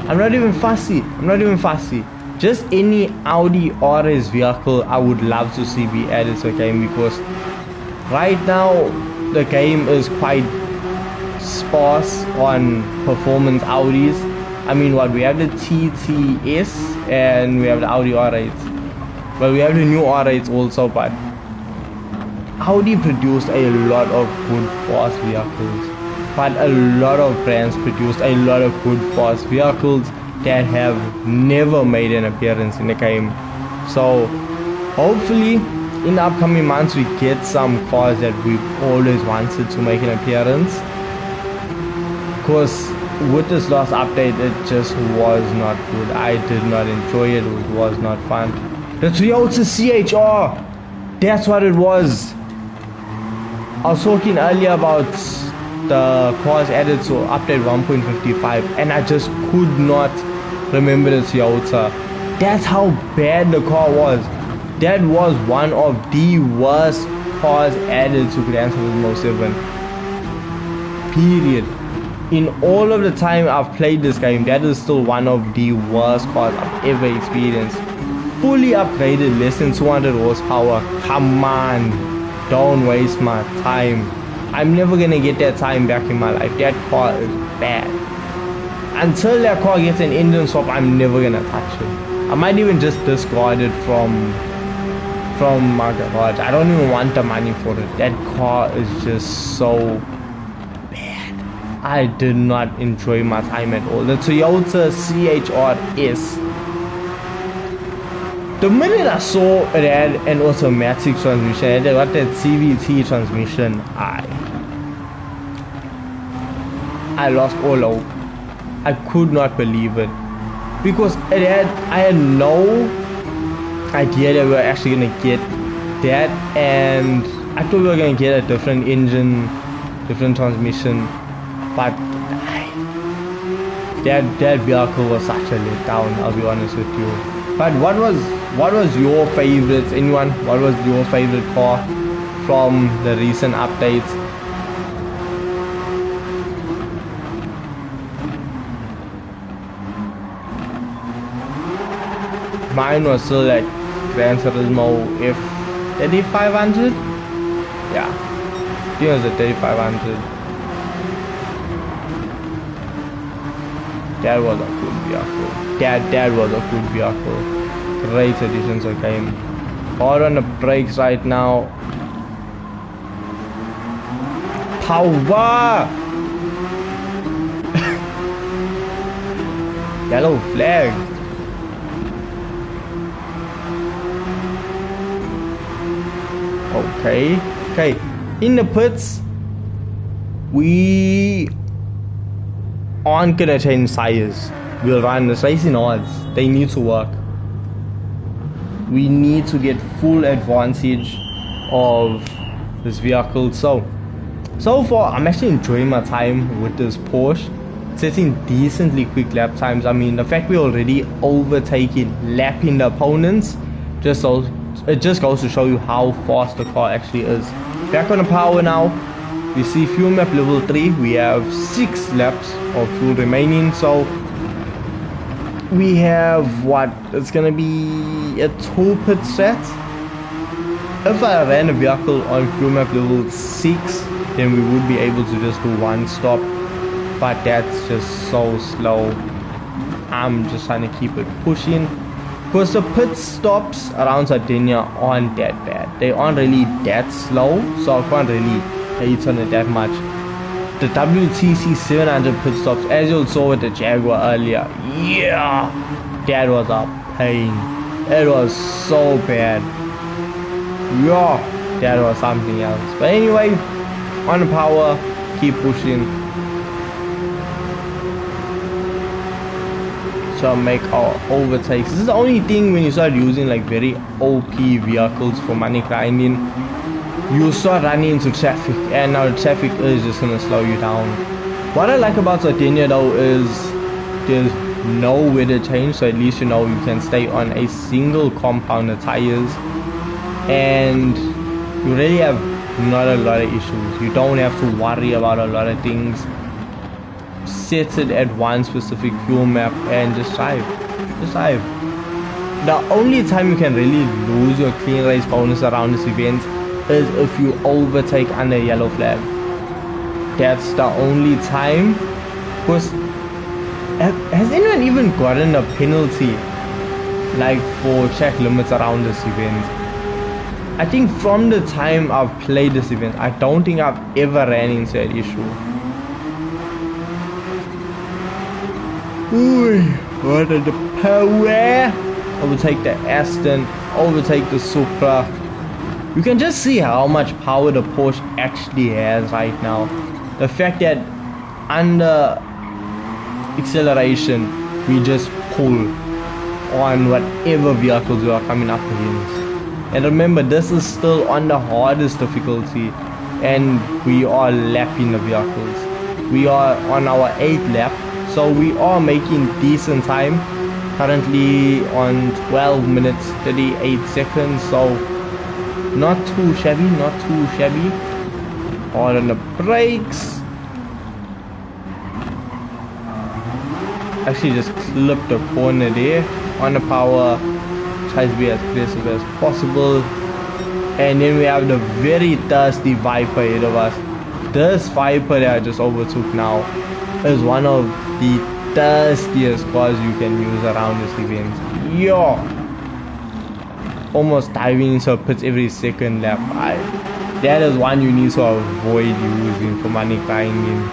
I'm not even fussy. Just any Audi RS vehicle I would love to see be added to the game, because right now the game is quite sparse on performance Audis. I mean, what we have the TTS and we have the Audi R8. Well, we have the new R8s also, but Audi produced a lot of good fast vehicles, but a lot of brands produced a lot of good fast vehicles that have never made an appearance in the game. So hopefully in the upcoming months we get some cars that we've always wanted to make an appearance, because with this last update it just was not good. I did not enjoy it. It was not fun. The Toyota CHR, that's what it was. I was talking earlier about the cars added to update 1.55, and I just could not remember the Toyota. That's how bad the car was. That was one of the worst cars added to Gran Turismo 7. Period. In all of the time I've played this game, that is still one of the worst cars I've ever experienced. Fully upgraded, less than 200 horsepower. Come on, don't waste my time. I'm never gonna get that time back in my life. That car is bad. Until that car gets an engine swap, I'm never gonna touch it. I might even just discard it from my garage. I don't even want the money for it. That car is just so bad. I did not enjoy my time at all. The Toyota CHR S, The minute I saw it had an automatic transmission, it got that CVT transmission, I lost all hope. I could not believe it, because I had no idea that we were actually gonna get that, and I thought we were gonna get a different engine, different transmission, but that vehicle was such a letdown, I'll be honest with you. But what was your favorites? Anyone? What was your favorite car from the recent updates? Mine was still like Gran Turismo F3500. Yeah, I think it was a 3500. That was a good vehicle. That was a good vehicle. Great addition to the game. Hard on the brakes right now. Power! Yellow flag. Okay. In the pits, we aren't gonna change tires. We'll run this racing odds. They need to work. We need to get full advantage of this vehicle. So far, I'm actually enjoying my time with this Porsche. Setting decently quick lap times. I mean, the fact we're already overtaking, lapping the opponents, it just goes to show you how fast the car actually is. Back on the power now. We see fuel map level 3. We have 6 laps of fuel remaining. So we have what? It's gonna be a 2 pit strat. If I ran a vehicle on fuel map level 6, then we would be able to just do 1 stop. But that's just so slow. I'm just trying to keep it pushing, because the pit stops around Sardinia aren't that bad. They aren't really that slow, so I can't really hate on it that much. The WTC 700 pit stops, as you saw with the Jaguar earlier, yeah, that was a pain. It was so bad. Yeah, that was something else. But anyway, on the power, keep pushing. So make our overtakes. This is the only thing when you start using like very OP vehicles for money grinding. You start running into traffic, and now the traffic is just gonna slow you down. What I like about Sardinia though is there's no weather change, so at least you know you can stay on a single compound of tires, and you really have not a lot of issues. You don't have to worry about a lot of things. Set it at one specific fuel map and just drive. The only time you can really lose your clean race bonus around this event is if you overtake under yellow flag. That's the only time. Because has anyone even gotten a penalty like for track limits around this event? I think from the time I've played this event, I don't think I've ever ran into that issue. Ooh, what are the power? Overtake the Aston, overtake the Supra. You can just see how much power the Porsche actually has right now. The fact that under acceleration, we just pull on whatever vehicles we are coming up against. And remember, this is still on the hardest difficulty, and we are lapping the vehicles. We are on our 8th lap, so we are making decent time. Currently on 12 minutes 38 seconds, so not too shabby. Hard on the brakes. Actually just clipped the corner there. On the power, try to be as aggressive as possible. And then we have the very thirsty Viper ahead of us. This Viper that I just overtook now is one of the thirstiest cars you can use around this event. Yo! Almost diving into pits every second lap. That is one you need to avoid using for money grinding.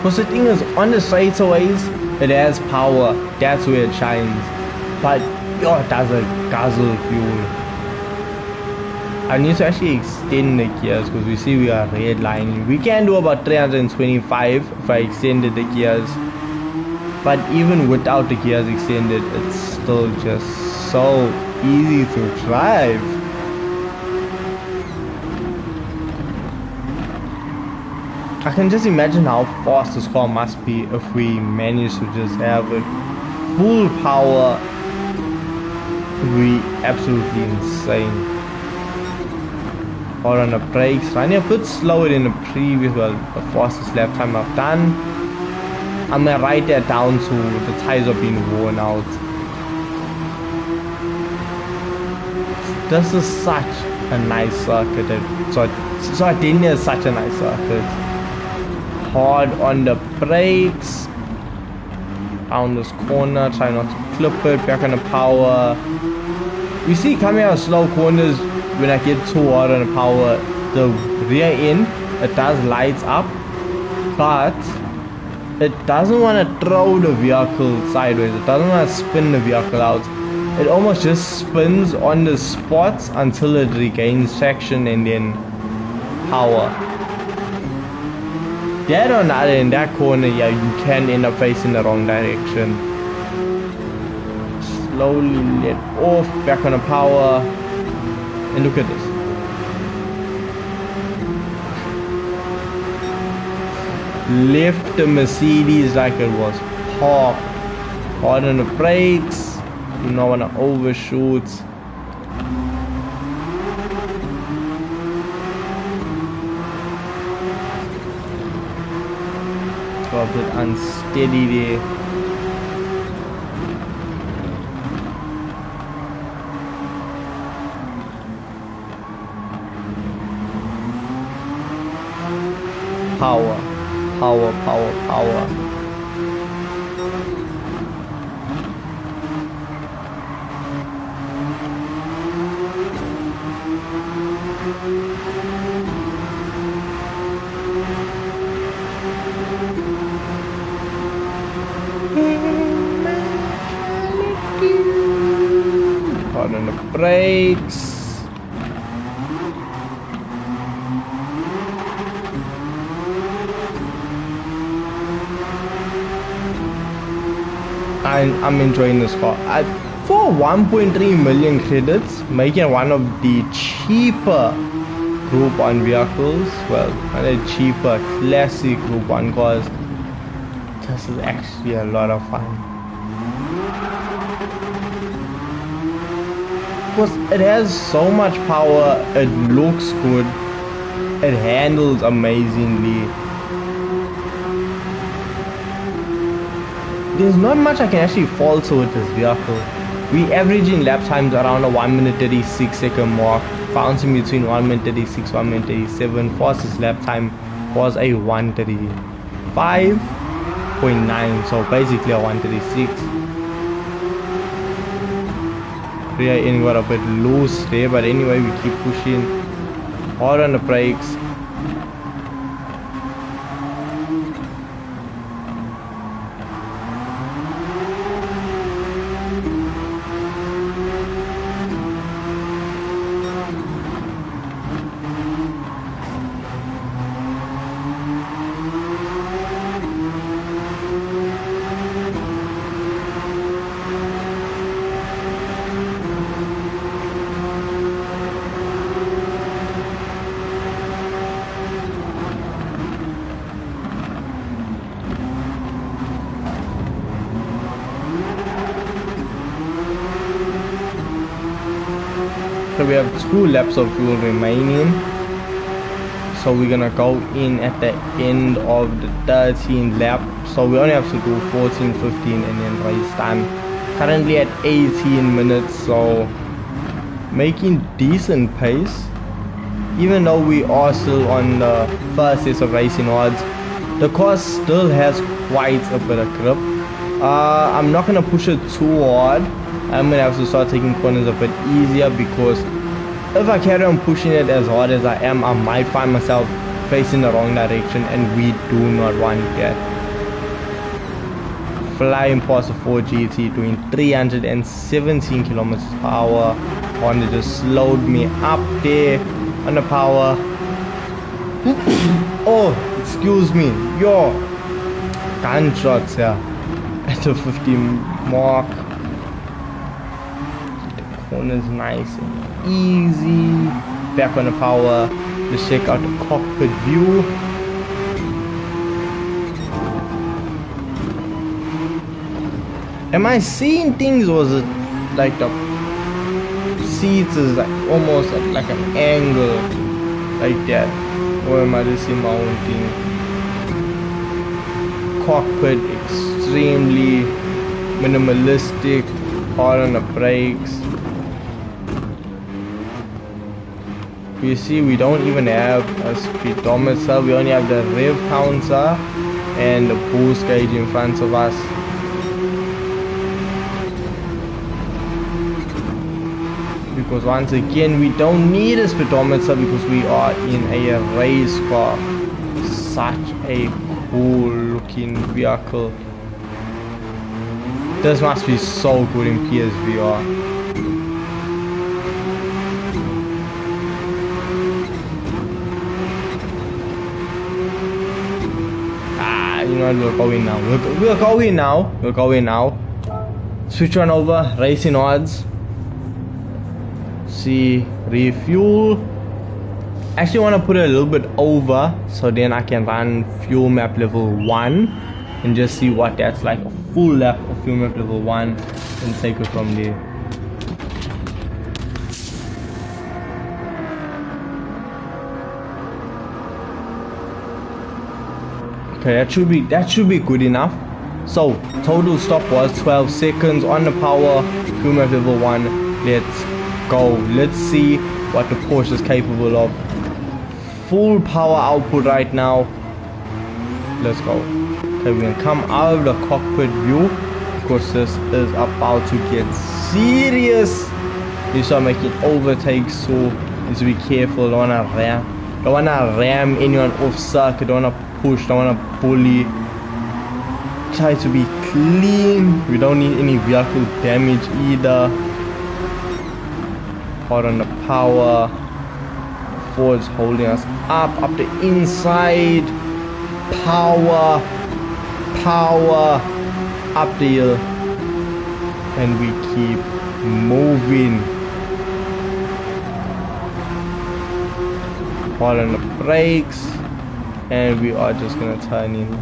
Because the thing is, on the straightaways, it has power. That's where it shines. But yo, it does a guzzle fuel. I need to actually extend the gears because we see we are redlining. We can do about 325 if I extended the gears. But even without the gears extended, it's still just so easy to drive. I can just imagine how fast this car must be if we manage to just have it full power. It would be absolutely insane. Or on the brakes, running a bit slower than the previous, well, the fastest lap time I've done. I'm gonna write that down so the tires are being worn out. This is such a nice circuit. Sardinia is such a nice circuit. Hard on the brakes. Down this corner, try not to clip it, back on the power. We see coming out of slow corners, when I get too hard on the power, the rear end, it does lights up, but it doesn't want to throw the vehicle sideways. It doesn't want to spin the vehicle out. It almost just spins on the spots until it regains traction and then power. That or not, in that corner, yeah, you can end up facing the wrong direction. Slowly let off, back on the power. And look at this. Left the Mercedes like it was parked. Hard on the brakes. You don't want to overshoot. Got a bit unsteady there. Power, power, power, power. Hard on the brakes. I'm enjoying this car. For 1.3 million credits, making it one of the cheaper Group 1 vehicles. Well, not a cheaper, classic Group 1 cars. This is actually a lot of fun. Because it has so much power, it looks good, it handles amazingly. There's not much I can actually fault with this vehicle. We averaging lap times around a 1 minute 36 second mark, bouncing between 1 minute 36, 1 minute 37. Fastest lap time was a 135.9, so basically a 136. Rear end got a bit loose there, but anyway we keep pushing. Hard on the brakes. So we have 2 laps of fuel remaining. So we're gonna go in at the end of the 13th lap. So we only have to do 14, 15 and then race time. Currently at 18 minutes, so making decent pace. Even though we are still on the first set of racing odds, the car still has quite a bit of grip. I'm not gonna push it too hard. I'm gonna have to start taking corners a bit easier, because if I carry on pushing it as hard as I am, I might find myself facing the wrong direction, and we do not want that. flying past the 4 GT doing 317 kilometers per hour. Honda just slowed me up there on the power. Oh, excuse me, yo, gunshots here at the 50 mark. The corner's nice and easy. Back on the power. Let's check out the cockpit view. Am I seeing things, or is it like the seats is like almost like an angle like that? Or am I just seeing my own thing? Cockpit extremely minimalistic, hard on the brakes. You see, we don't even have a speedometer, we only have the rev counter and the boost gauge in front of us. Because once again, we don't need a speedometer because we are in a race car. Such a cool looking vehicle. This must be so good in PSVR. You know what, we're going now. We're going now. Switch on over, racing odds. See, refuel. Actually want to put it a little bit over so then I can run fuel map level 1 and just see what that's like, a full lap of fuel map level 1 and take it from there. Okay, that should be good enough. So total stop was 12 seconds on the power, fuel map level 1. Let's go. Let's see what the Porsche is capable of. Full power output right now. Let's go. Okay, we're gonna come out of the cockpit view because this is about to get serious. You start making overtakes, so need to be careful. Don't wanna ram anyone off circuit. Don't wanna push. Don't wanna bully. Try to be clean. We don't need any vehicle damage either. Hard on the power. Ford's holding us up the inside. Power, up the hill, and we keep moving. Hard on the brakes, and we are just gonna turn in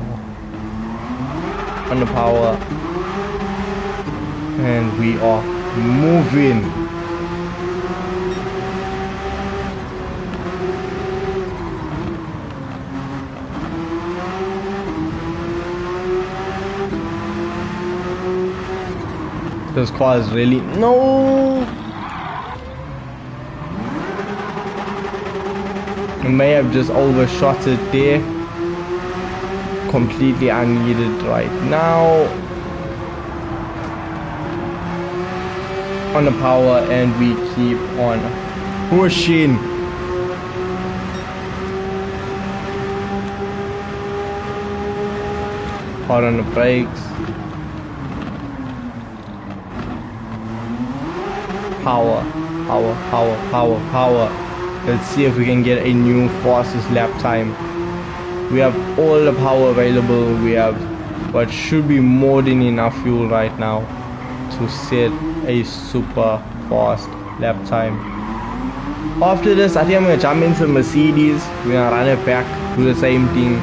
on the power, and we are moving. This car is really no. I may have just overshot it there. Completely unneeded right now. On the power, and we keep on pushing. Hard on the brakes. Power. Let's see if we can get a new fastest lap time. We have all the power available. We have what should be more than enough fuel right now to set a super fast lap time. After this, I think I'm gonna jump into Mercedes. We're gonna run it back, do the same thing,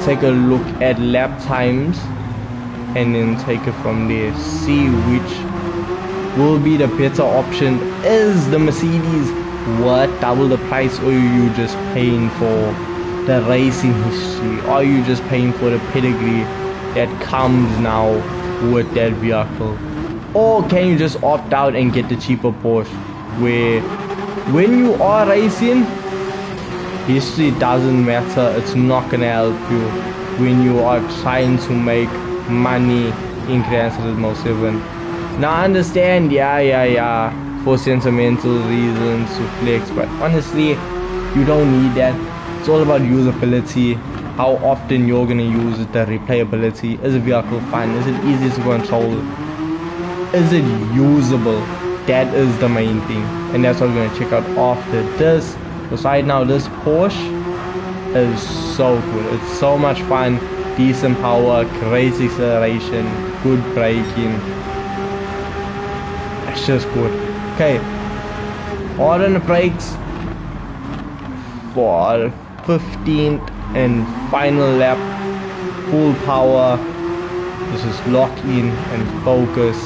take a look at lap times, and then take it from there. See which will be the better option. Is the Mercedes worth double the price, or are you just paying for the racing history? Are you just paying for the pedigree that comes now with that vehicle? Or can you just opt out and get the cheaper Porsche, where when you are racing, history doesn't matter. It's not gonna help you when you are trying to make money in Gran Turismo 7. Now I understand, yeah, for sentimental reasons to flex, but honestly, you don't need that. It's all about usability. how often you're gonna use the replayability. Is the vehicle fun? Is it easy to control? Is it usable? That is the main thing, and that's what we're gonna check out after this. Because right now this Porsche is so good. It's so much fun. Decent power, great acceleration, good braking. It's just good. Okay, hard on the brakes for 15th and final lap. Full power. This is lock in and focus.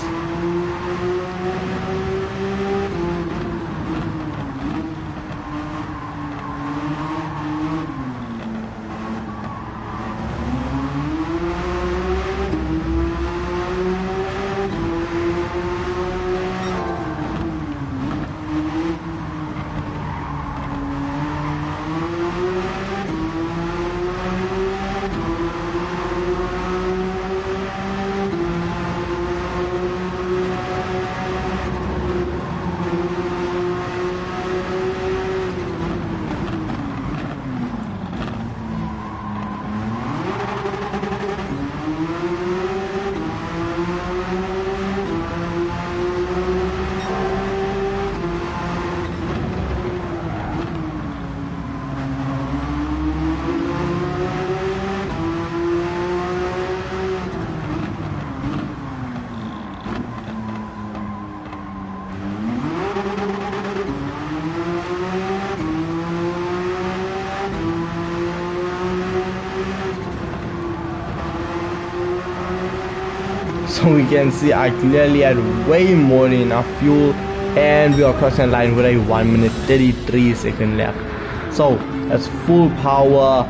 So we can see I clearly had way more than enough fuel, and we are crossing the line with a 1 minute 33 second lap. So that's full power.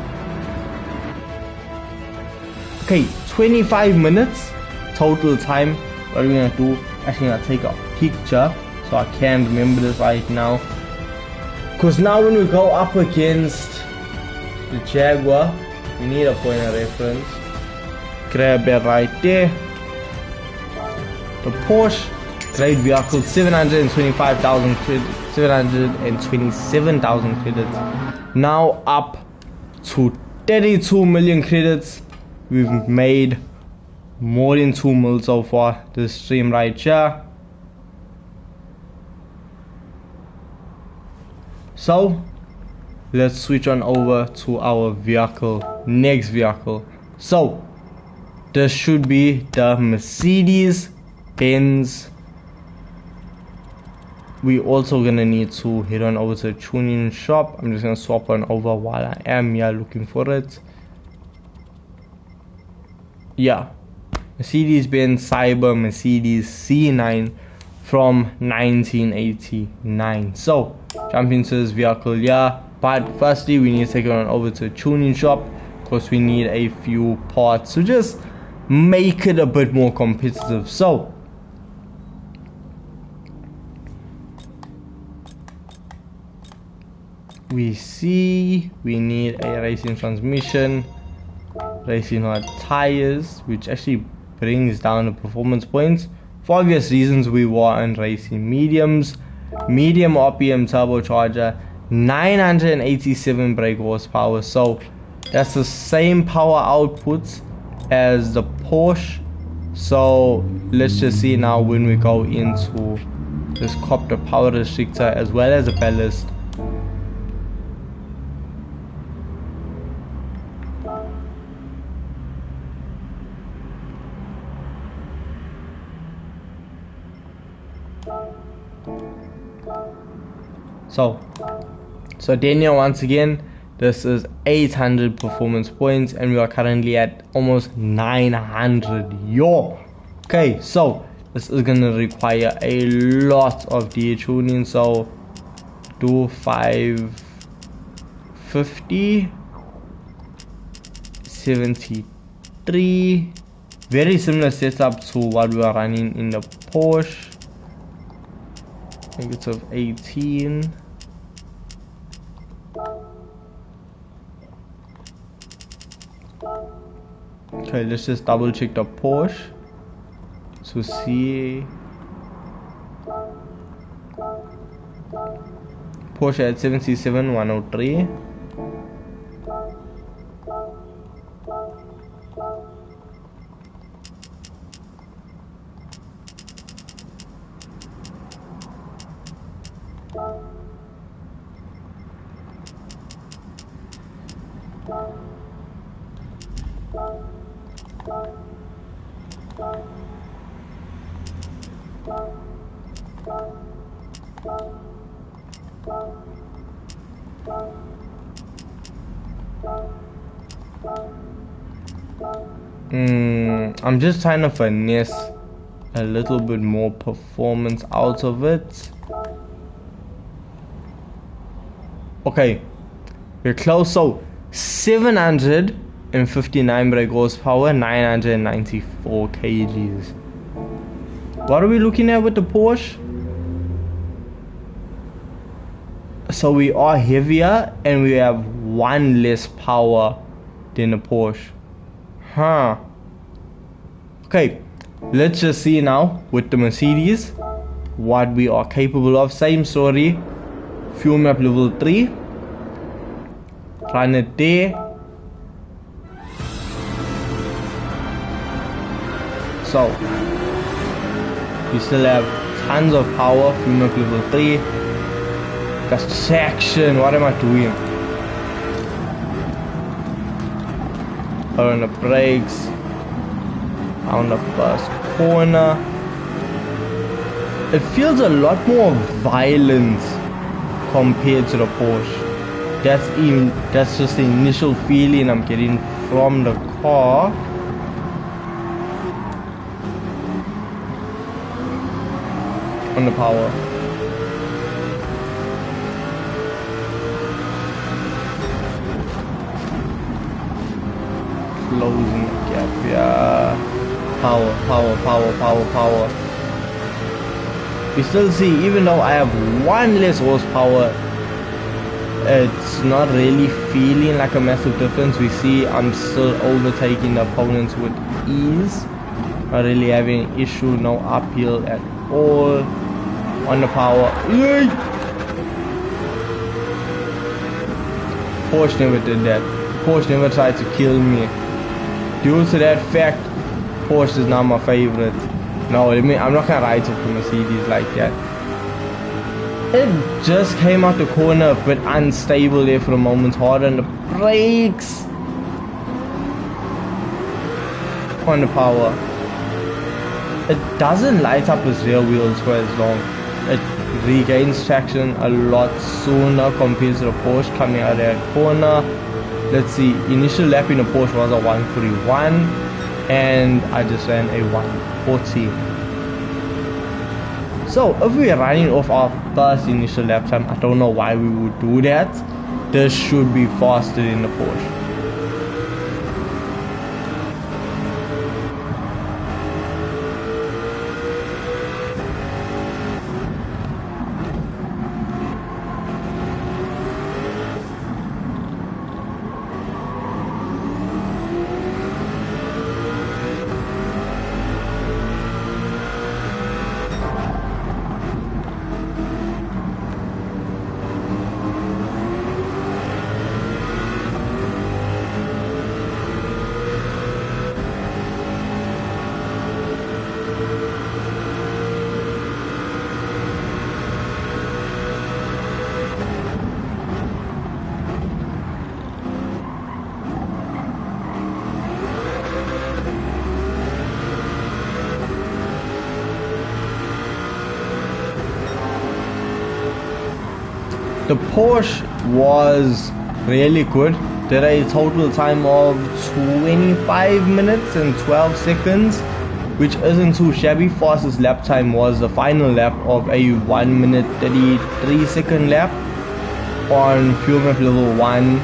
Okay, 25 minutes total time. What are we gonna do? Actually, I'm gonna take a picture so I can remember this right now. Because now when we go up against the Jaguar, we need a point of reference. Grab it right there. The Porsche, great vehicle, 725,000 credits, 727,000 credits. Now up to 32 million credits. We've made more than 2 mil so far. This stream right here. So let's switch on over to our vehicle, next vehicle. So this should be the Mercedes Benz. We also gonna need to head on over to the tuning shop. I'm just gonna swap on over while I am here looking for it. Yeah, Mercedes Benz Cyber Mercedes C9 from 1989. So jump into this vehicle, yeah. But firstly we need to take it on over to the tuning shop because we need a few parts to just make it a bit more competitive. So we see we need a racing transmission, racing hard tires, which actually brings down the performance points. For obvious reasons, we were on racing mediums, medium RPM turbocharger, 987 brake horsepower. So that's the same power outputs as the Porsche. So let's just see now when we go into this copter power restrictor as well as the ballast. So Sardinia, once again, this is 800 performance points and we are currently at almost 900. Yo, okay, so this is gonna require a lot of de-tuning. So do 550, 73, very similar setup to what we are running in the Porsche. Negative 18. Okay, let's just double check the Porsche to see. Porsche at 77,103. I'm just trying to finesse a little bit more performance out of it. Okay, we're close. So 759 brake horsepower, 994 kgs. What are we looking at with the Porsche? So we are heavier and we have one less power than the Porsche. Huh. Okay, let's just see now with the Mercedes what we are capable of. Same story. Fuel map level 3. Run it there. So we still have tons of power. Fuel map level 3. Gas traction. What am I doing? On the brakes. On the first corner. It feels a lot more violent compared to the Porsche. That's just the initial feeling I'm getting from the car. On the power. Closing the gap, yeah. Power. We still see, even though I have one less horsepower, it's not really feeling like a massive difference. We see I'm still overtaking the opponents with ease. Not really having an issue, no uphill at all. On the power. Yay! Porsche never did that. Porsche never tried to kill me. Due to that fact, Porsche is now my favorite. No, I'm not gonna ride up the Mercedes like that. It just came out the corner a bit unstable there for a moment. Hard on the brakes. On the power. It doesn't light up its rear wheels for as long. It regains traction a lot sooner compared to the Porsche coming out of that corner. Let's see, initial lap in the Porsche was a 141 and I just ran a 140. So if we're running off our first initial lap time, I don't know why we would do that. This should be faster than the Porsche. The Porsche was really good. Did a total time of 25 minutes and 12 seconds, which isn't too shabby. Fastest lap time was the final lap of a 1 minute 33 second lap on fuel map level 1,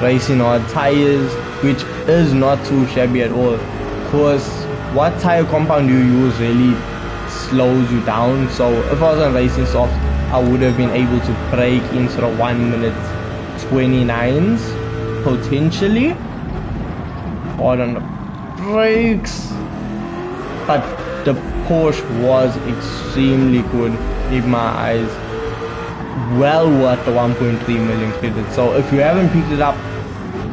racing hard tires, which is not too shabby at all. Cause what tire compound you use really slows you down. So if I was on racing soft, I would have been able to break into the 1 minute 29s potentially. Hard on the brakes, but the Porsche was extremely good in my eyes. Well worth the 1.3 million credits. So if you haven't picked it up,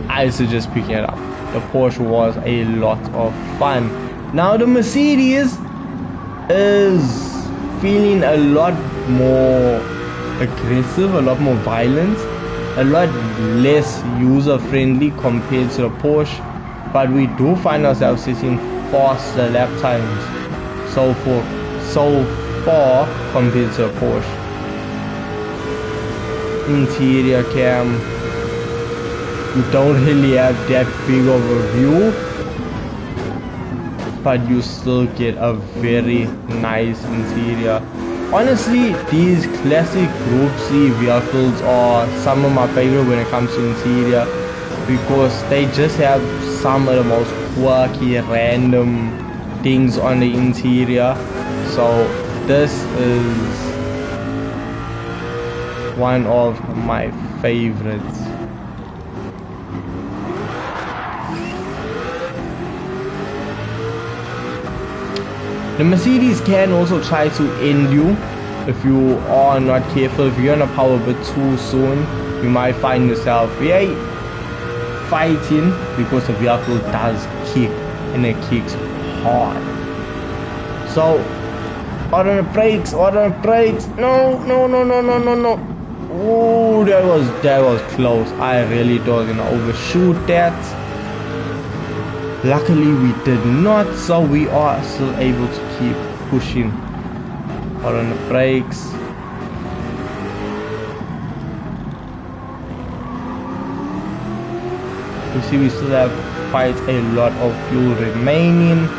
I suggest picking it up. The Porsche was a lot of fun. Now the Mercedes is feeling a lot more aggressive, a lot more violence, a lot less user friendly compared to the Porsche, but we do find ourselves setting faster lap times so far compared to the Porsche. Interior cam, you don't really have that big of a view, but you still get a very nice interior. Honestly, these classic Group C vehicles are some of my favorite when it comes to interior, because they just have some of the most quirky, random things on the interior. So this is one of my favorites. The Mercedes can also try to end you if you are not careful. If you're gonna power a bit too soon, you might find yourself fighting, because the vehicle does kick, and it kicks hard. So out on the brakes, no. Oh, that was close. I really thought I was gonna overshoot that. Luckily we did not, so we are still able to keep pushing. Out on the brakes. You see, we still have quite a lot of fuel remaining.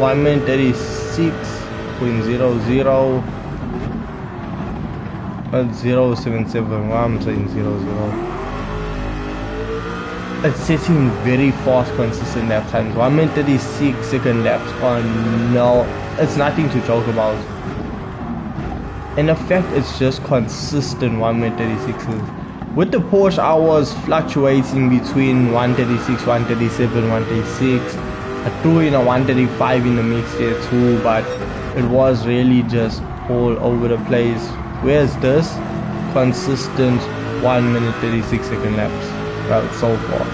One minute 36.00. That's 077. Why I'm saying 00. It's setting very fast, consistent lap times. 1 minute 36 second laps. Oh no, it's nothing to joke about. In effect, it's just consistent 1 minute 36. With the Porsche, I was fluctuating between 136, 137, 136. I threw in a 135 in the mix there too, but it was really just all over the place. Whereas this, consistent 1 minute 36 second laps. Well, so far.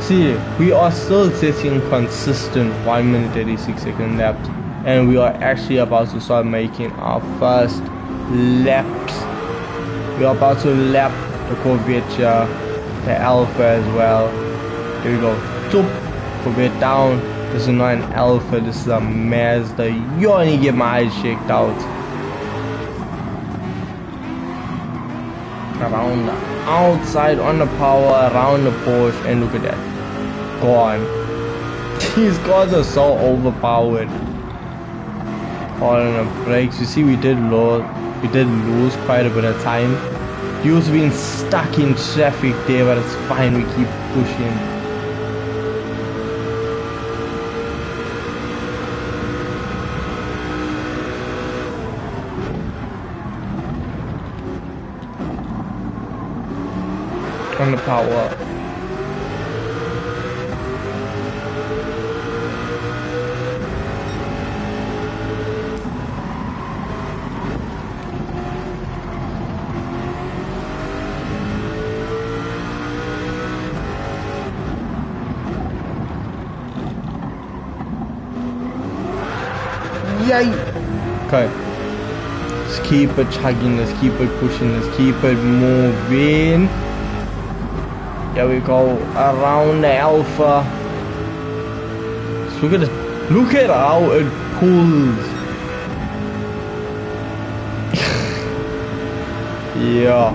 See, we are still setting consistent 1 minute 36 second laps, and we are actually about to start making our first laps. We are about to lap the Corvette here, the Alpha as well. Here we go. Toop, Corvette down. This is not an Alpha, this is a Mazda. You only get my eyes checked out. Around the outside on the power, around the Porsche, and look at that. Gone. These cars are so overpowered. All on the brakes. You see, we did we did lose quite a bit of time. He was being stuck in traffic there, but it's fine, we keep pushing. On the power. Yay! Okay. Let's keep it chugging, let's keep it pushing, let's keep it moving. Here we go, around the alpha. Just look at it. Look at how it pulls. Yeah.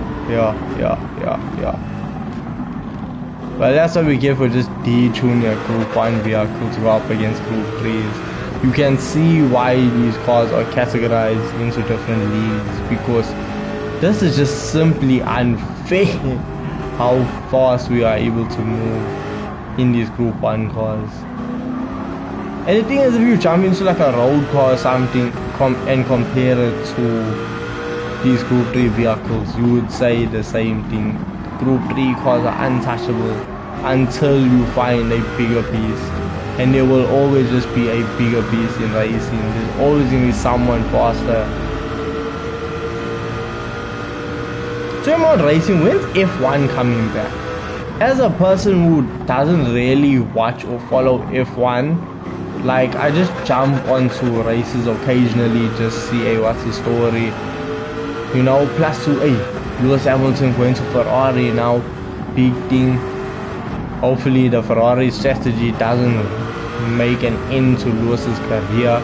Well, that's what we get for just detuning a Group 1 vehicle to go up against Group 3s. You can see why these cars are categorized into different leagues, because this is just simply unfair how fast we are able to move in these Group 1 cars. And the thing is, if you jump into like a road car or something and compare it to these Group 3 vehicles, you would say the same thing. Group 3 cars are untouchable until you find a bigger beast. And there will always just be a bigger beast in racing. There's always going to be someone faster. About racing, when's F1 coming back? As a person who doesn't really watch or follow F1, like I just jump onto races occasionally, just see, hey, what's the story, you know. Plus to, hey, Lewis Hamilton going to Ferrari now, big thing. Hopefully the Ferrari strategy doesn't make an end to Lewis's career,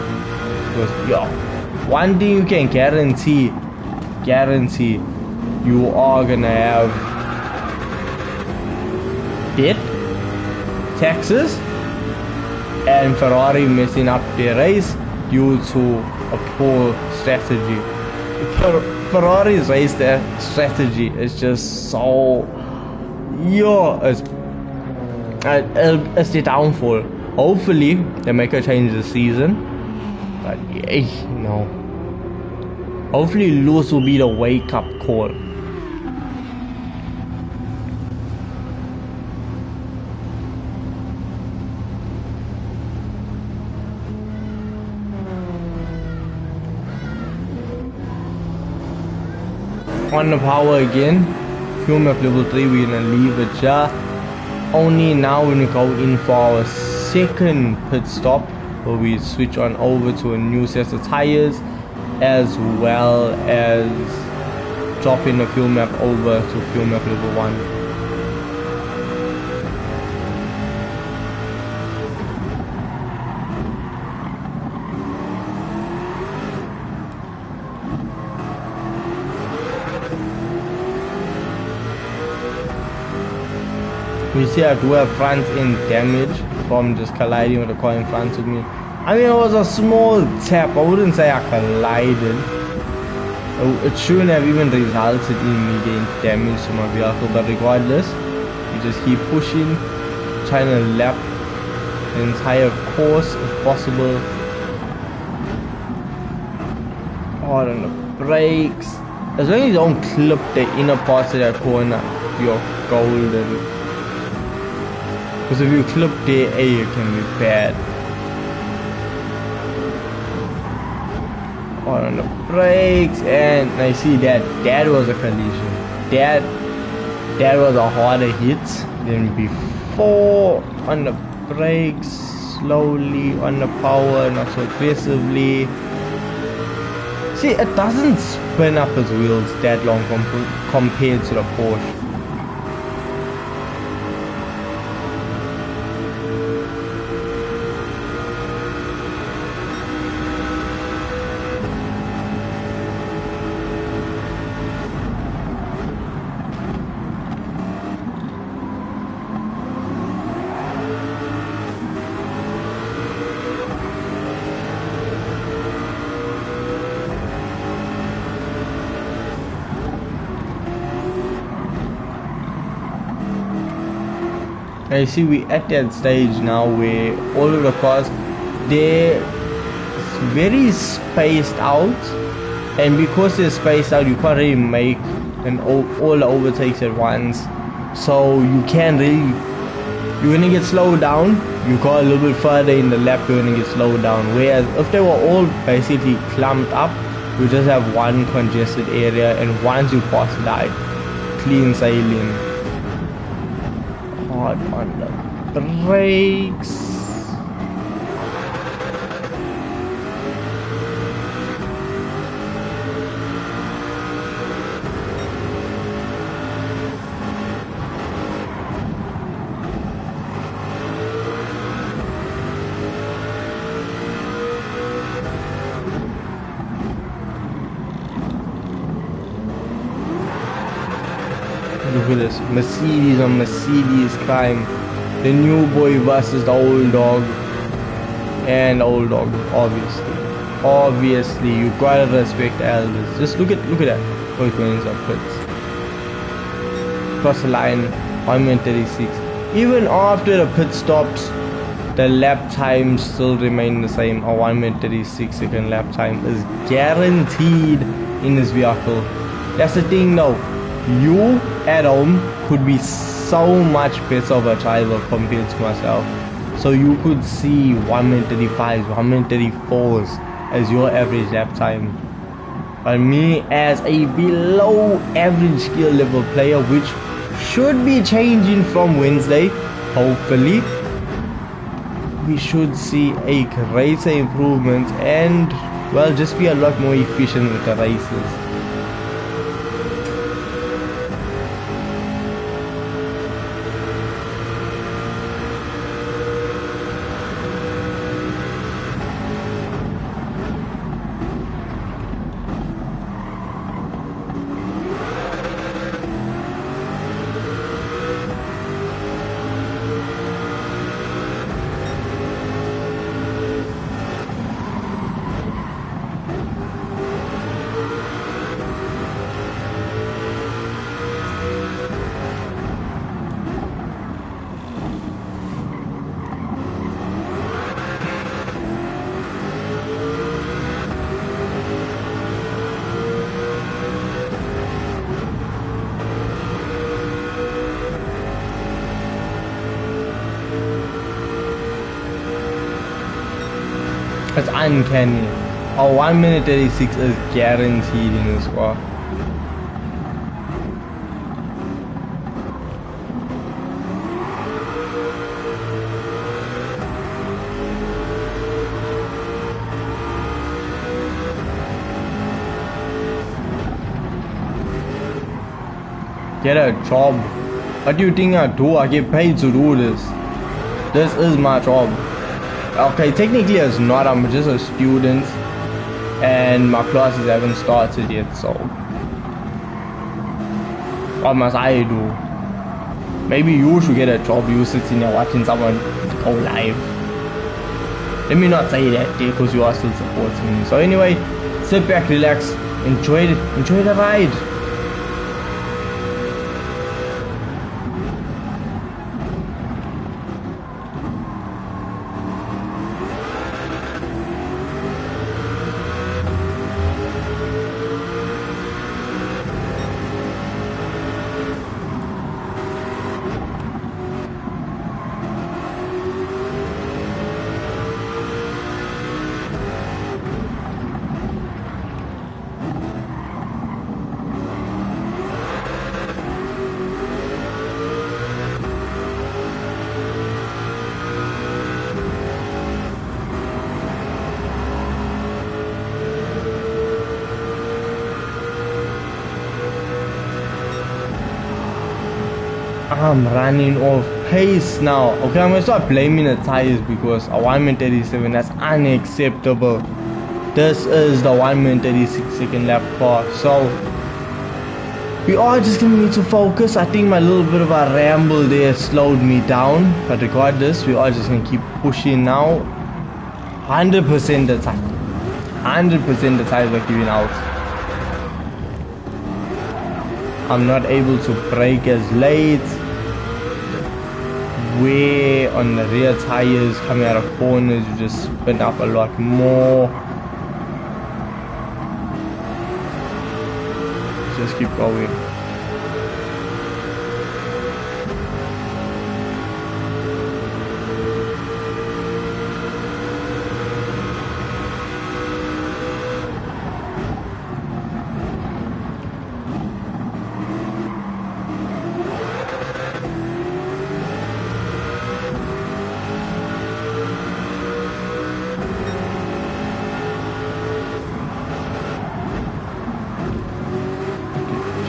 because one thing you can guarantee, you are gonna have debt, taxes, and Ferrari messing up their race due to a poor strategy. Ferrari's race strategy is just so, it's the downfall. Hopefully they make a change this season, but no. Hopefully Lewis will be the wake-up call. On the power again, fuel map level 3, we're gonna leave it here. Only now when we go in for our second pit stop, where we switch on over to a new set of tires, as well as dropping the fuel map over to fuel map level 1. We see I do have front end damage from just colliding with the car in front of me. I mean, it was a small tap, I wouldn't say I collided. It shouldn't have even resulted in me getting damage to my vehicle, but regardless, you just keep pushing, trying to lap the entire course if possible. Hard on the brakes. As long as you don't clip the inner parts of that corner, you're golden. Because if you clip there, it can be bad. On the brakes, and I see that was a collision. That was a harder hit than before. On the brakes, slowly. On the power, not so aggressively. See, it doesn't spin up its wheels that long compared to the Porsche. I see we at that stage now where all of the cars, they're very spaced out, and because they're spaced out, you can't really make all the overtakes at once. So you can't really, you're gonna get slowed down. You go a little bit further in the lap, you're gonna get slowed down. Whereas if they were all basically clumped up, you just have one congested area, and once you pass that, clean sailing. Hard on the brakes. Look at this, Mercedes on Mercedes crime. The new boy versus the old dog. And the old dog, obviously. Obviously, you gotta respect elders. Just look at that. Oh, it's going some pits. Cross the line, 1:36. Even after the pit stops, the lap times still remain the same. A 1:36 second lap time is guaranteed in this vehicle. That's the thing though. You at home could be so much better of a driver compared to myself. So you could see 1:35s, 1:34s as your average lap time. But me as a below average skill level player, which should be changing from Wednesday, hopefully, we should see a greater improvement and, well, just be a lot more efficient with the races. It's uncanny. A 1:36 is guaranteed in this car. Get a job. What do you think I do? I get paid to do this. This is my job. Okay, technically it's not, I'm just a student and my classes haven't started yet, so what must I do? Maybe you should get a job, you sitting there watching someone go live. Let me not say that because you are still supporting me. So anyway, sit back, relax, enjoy the ride. I'm running off pace now. Okay, I'm gonna start blaming the tires because a 1:37, that's unacceptable. This is the 1:36 second lap car, so we are just gonna need to focus. I think my little bit of a ramble there slowed me down, but regardless, we are just gonna keep pushing now. 100% the time, 100% the tires are giving out. I'm not able to brake as late. where on the rear tires coming out of corners you just spin up a lot more. Just keep going.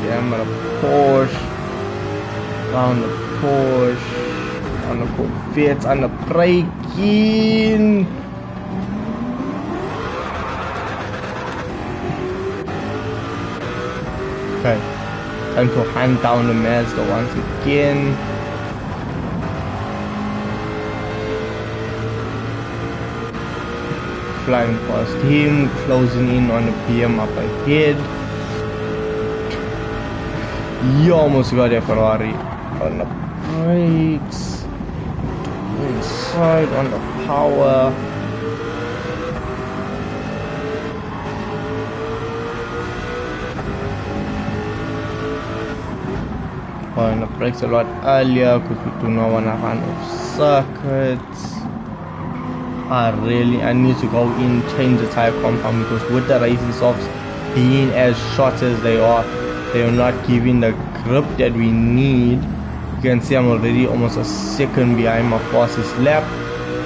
I'm on a Porsche, on the Porsche, on the Corvette, on the braking. Okay, time to hunt down the Mazda once again. Flying past him, closing in on the BM up ahead. You almost got a Ferrari on the brakes, inside on the power. On the brakes a lot earlier because we do not want to run off circuits. I need to go in, change the tire compound, because with the racing softs being as short as they are not giving the grip that we need. You can see I'm already almost a second behind my fastest lap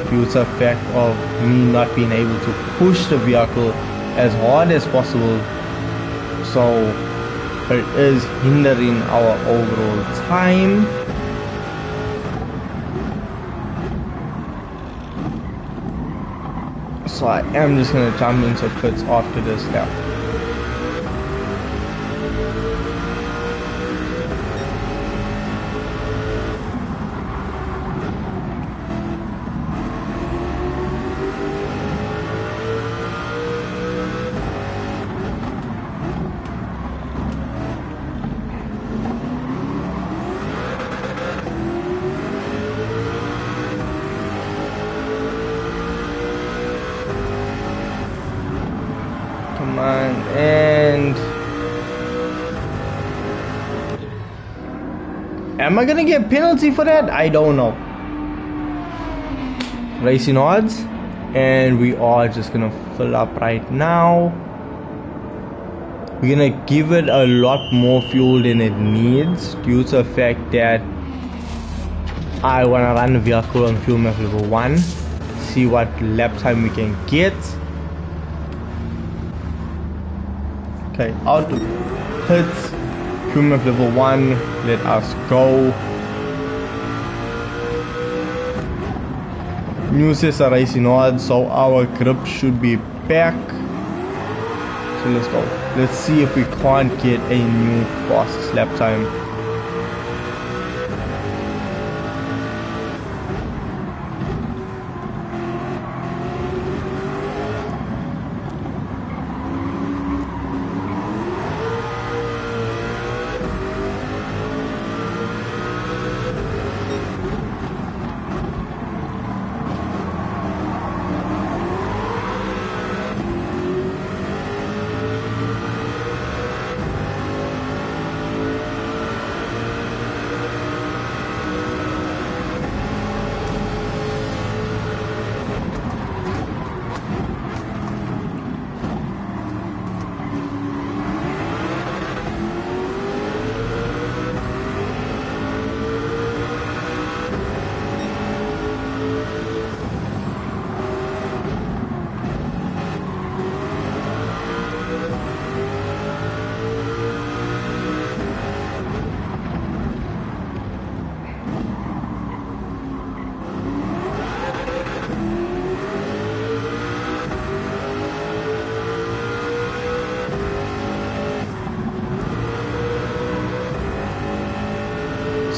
due to the fact of me not being able to push the vehicle as hard as possible. So it is hindering our overall time. So I am just going to jump into pits after this lap. And am I gonna get a penalty for that? I don't know. Racing odds, and we are just gonna fill up right now. We're gonna give it a lot more fuel than it needs due to the fact that I wanna run the vehicle on fuel map level 1, see what lap time we can get. Okay, out of pits, fuel map level 1, let us go. New sets racing odds, so our grip should be back. So let's go. Let's see if we can't get a new fastest lap time.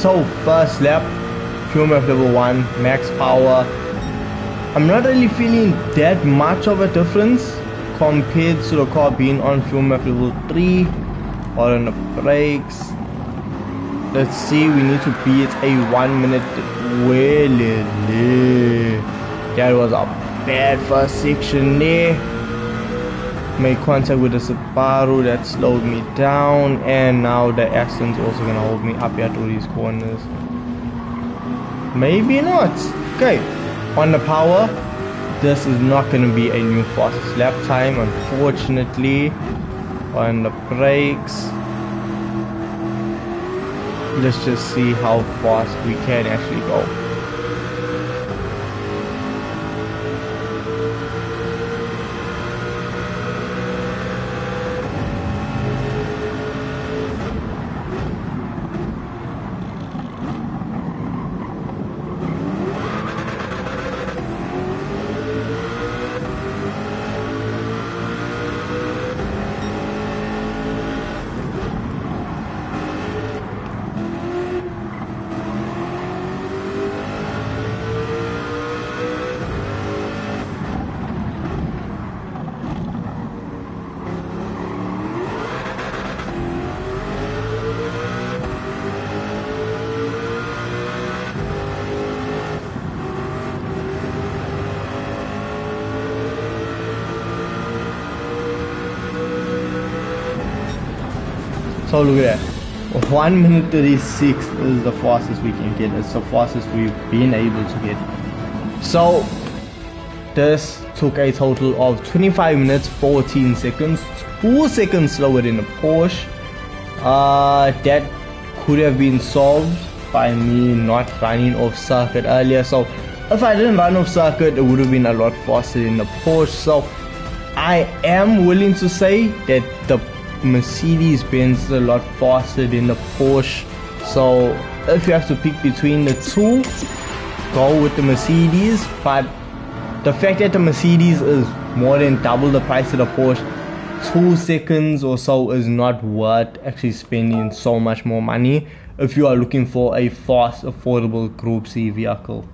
So first lap, fuel map level 1, max power. I'm not really feeling that much of a difference compared to the car being on fuel map level 3 or on the brakes. Let's see, we need to be at a 1 minute Really, that was a bad first section there. Made contact with the Subaru, that slowed me down, and now the Aston's also gonna hold me up here to these corners. Maybe not. Okay, on the power, this is not gonna be a new fastest lap time, unfortunately. On the brakes, let's just see how fast we can actually go. So look at that, 1 minute 36 is the fastest we can get. It's the fastest we've been able to get. So this took a total of 25 minutes 14 seconds, 2 seconds slower than the Porsche. That could have been solved by me not running off circuit earlier. So if I didn't run off circuit, it would have been a lot faster than the Porsche. So I am willing to say that the Mercedes-Benz is a lot faster than the Porsche. So if you have to pick between the two, go with the Mercedes. But the fact that the Mercedes is more than double the price of the Porsche, 2 seconds or so is not worth actually spending so much more money if you are looking for a fast, affordable Group C vehicle.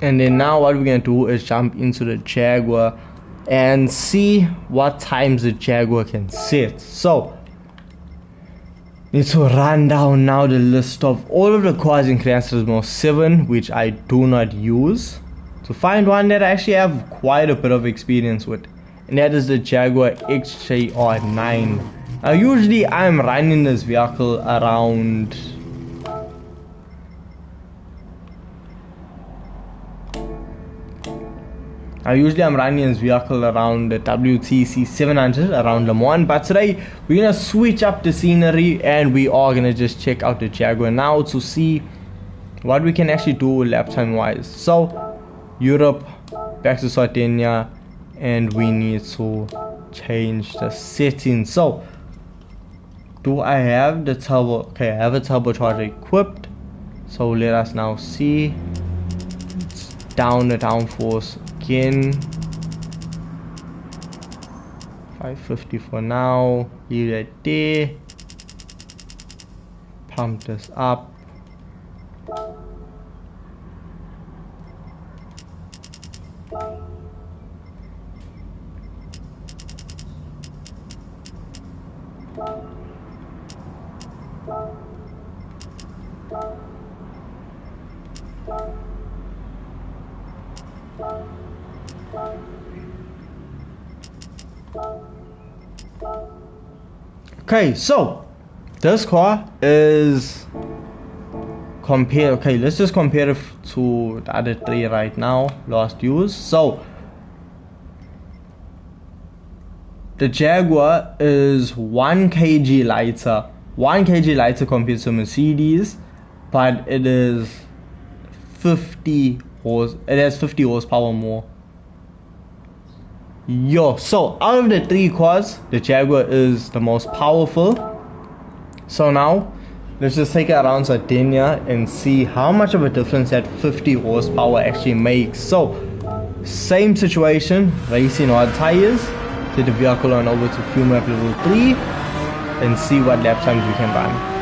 And then now what we're going to do is jump into the Jaguar and see what times the Jaguar can set. So need to run down now the list of all of the cars in Gran Turismo 7 which I do not use, to find one that I actually have quite a bit of experience with, and that is the Jaguar XJ220. Now usually I'm running this vehicle around I'm running this vehicle around the WTC 700 around Le Mans, but today we're gonna switch up the scenery and we are gonna just check out the Jaguar now to see what we can actually do lap time wise. So Europe, back to Sardinia, and we need to change the settings. So do I have the turbo? Okay, I have a turbocharger equipped, so let us now see. It's down the downforce again, 550 for now, leave that there, pump this up, okay, so this car is compared. Okay, let's just compare it to the other three right now, last use. So the Jaguar is 1 kg lighter, 1 kg lighter compared to Mercedes, but it is 50 horse. It has 50 horsepower more. Yo, so out of the three cars, the Jaguar is the most powerful. So now let's just take it around Sardinia and see how much of a difference that 50 horsepower actually makes. So same situation, racing hard tires, take the vehicle on over to fuel map level 3 and see what lap times we can run.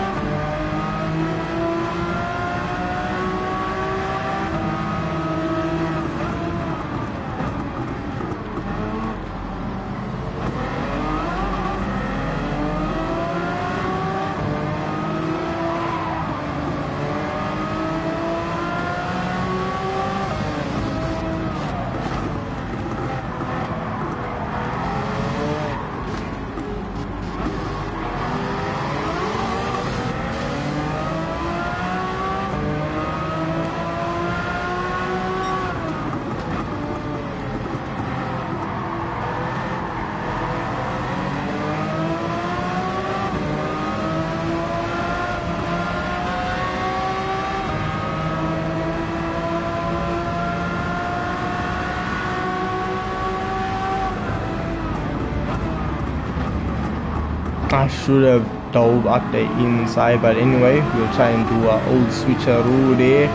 I should have dove up the inside, but anyway, we'll try and do our old switcheroo there.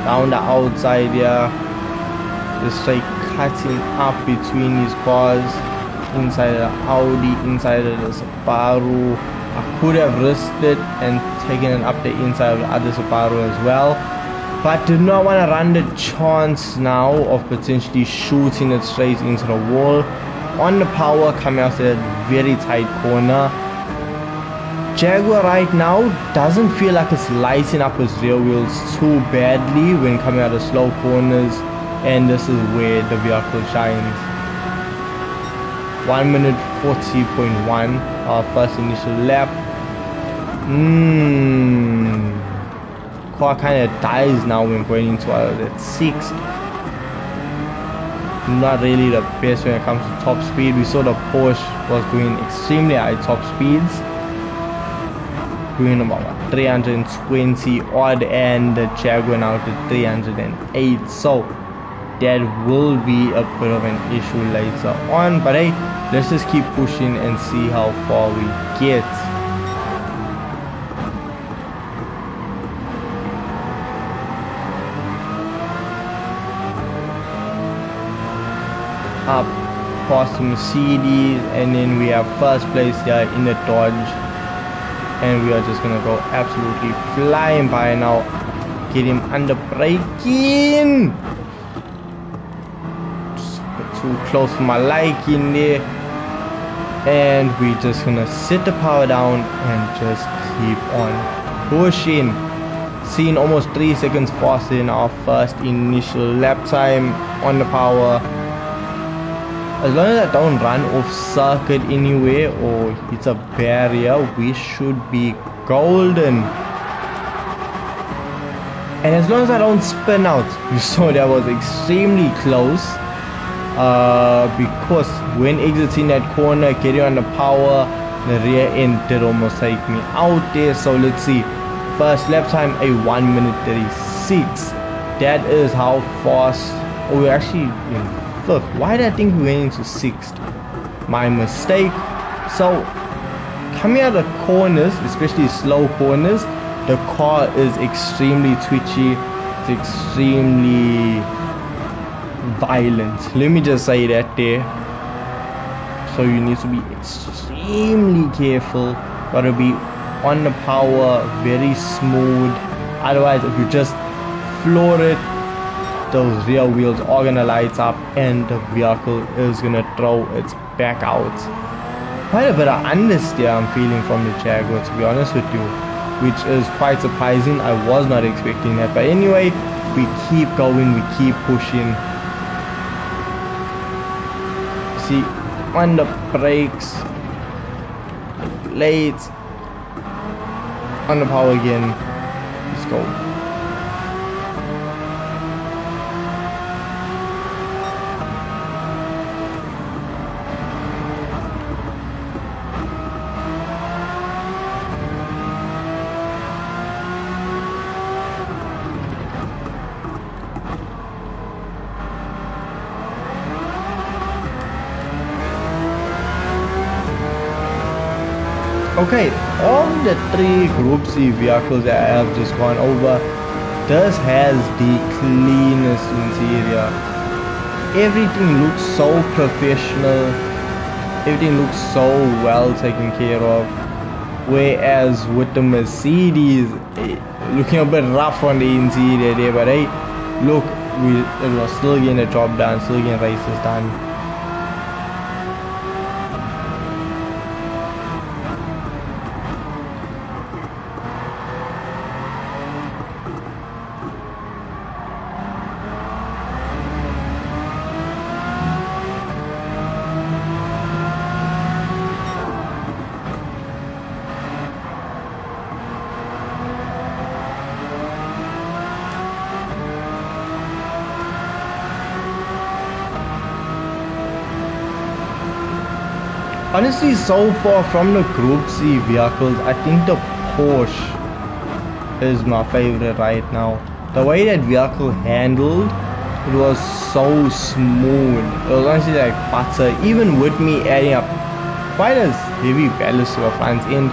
Down the outside here. Just like cutting up between these cars. Inside of the Audi, inside of the Subaru. I could have risked it and taken it up the inside of the other Subaru as well, but did not want to run the chance now of potentially shooting it straight into the wall. On the power, coming out to that very tight corner. Jaguar right now doesn't feel like it's lighting up its rear wheels too badly when coming out of slow corners, and this is where the vehicle shines. 1 minute 40.1, our first initial lap. Car kind of dies now when going into that sixth. Not really the best when it comes to top speed. We saw the Porsche was going extremely high top speeds, going about 320 odd, and the Jaguar now to 308. So that will be a bit of an issue later on, but hey, let's just keep pushing and see how far we get. Up past the Mercedes, and then we have first place here in the Dodge, and we are just gonna go absolutely flying by now. Get him under braking. Too close for my liking there, and we just gonna sit the power down and just keep on pushing. Seeing almost 3 seconds faster in our first initial lap time on the power. As long as I don't run off circuit anywhere or hit a barrier, we should be golden. And as long as I don't spin out, you saw that was extremely close. Because when exiting that corner, getting on the power, the rear end did almost take me out there. So let's see, first lap time a 1 minute 36. That is how fast. Oh, we're actually in fifth. Why did I think we went into sixth? My mistake. So coming out of corners, especially slow corners, the car is extremely twitchy. It's extremely violent, let me just say that there. So you need to be extremely careful. Gotta be on the power, very smooth. Otherwise, if you just floor it, those rear wheels are gonna light up and the vehicle is gonna throw its back out. Quite a bit of understeer I'm feeling from the Jaguar, to be honest with you, which is quite surprising. I was not expecting that, but anyway, we keep going, we keep pushing. See, on the brakes, late, on the power again. Let's go. Okay, of the 3 Group C vehicles that I have just gone over, this has the cleanest interior. Everything looks so professional, everything looks so well taken care of. Whereas with the Mercedes, looking a bit rough on the interior there, but hey, look, it was still getting the job done, still getting races done. Honestly, so far from the Group C vehicles, I think the Porsche is my favorite right now. The way that vehicle handled, it was so smooth. It was honestly like butter. Even with me adding up quite a heavy ballast to the front end,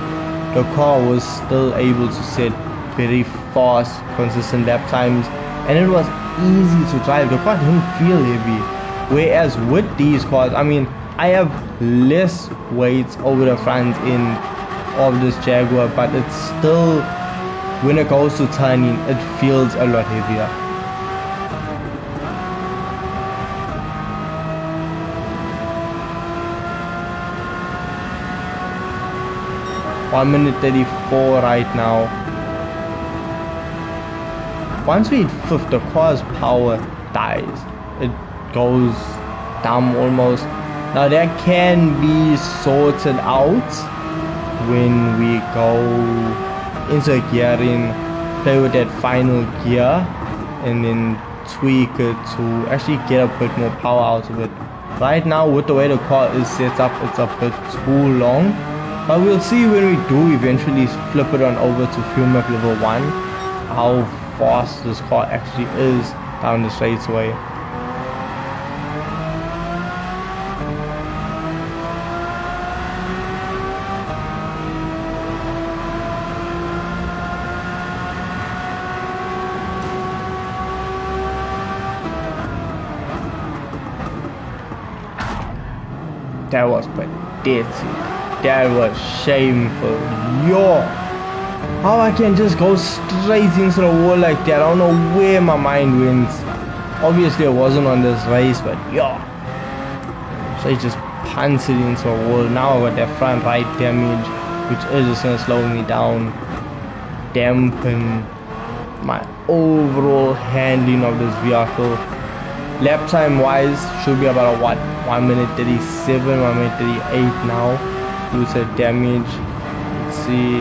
the car was still able to set very fast, consistent lap times, and it was easy to drive. The car didn't feel heavy. Whereas with these cars, I mean, I have less weight over the front end of this Jaguar, but it's still, when it goes to turning, it feels a lot heavier. One minute 34 right now. Once we hit 5th, the car's power dies. It goes dumb almost. Now that can be sorted out when we go into gearing, play with that final gear, and then tweak it to actually get a bit more power out of it. Right now, with the way the car is set up, it's a bit too long, but we'll see when we do eventually flip it on over to fuel map level 1 how fast this car actually is down the straightaway. That was pathetic. That was shameful. Yo, how I can just go straight into the wall like that? I don't know where my mind went. Obviously, I wasn't on this race, but yo, so I just punted into a wall. Now I got that front right damage, which is just gonna slow me down, dampen my overall handling of this vehicle. Lap time wise, should be about a what? 1 minute 37, 1 minute 38 now. Due to damage. Let's see.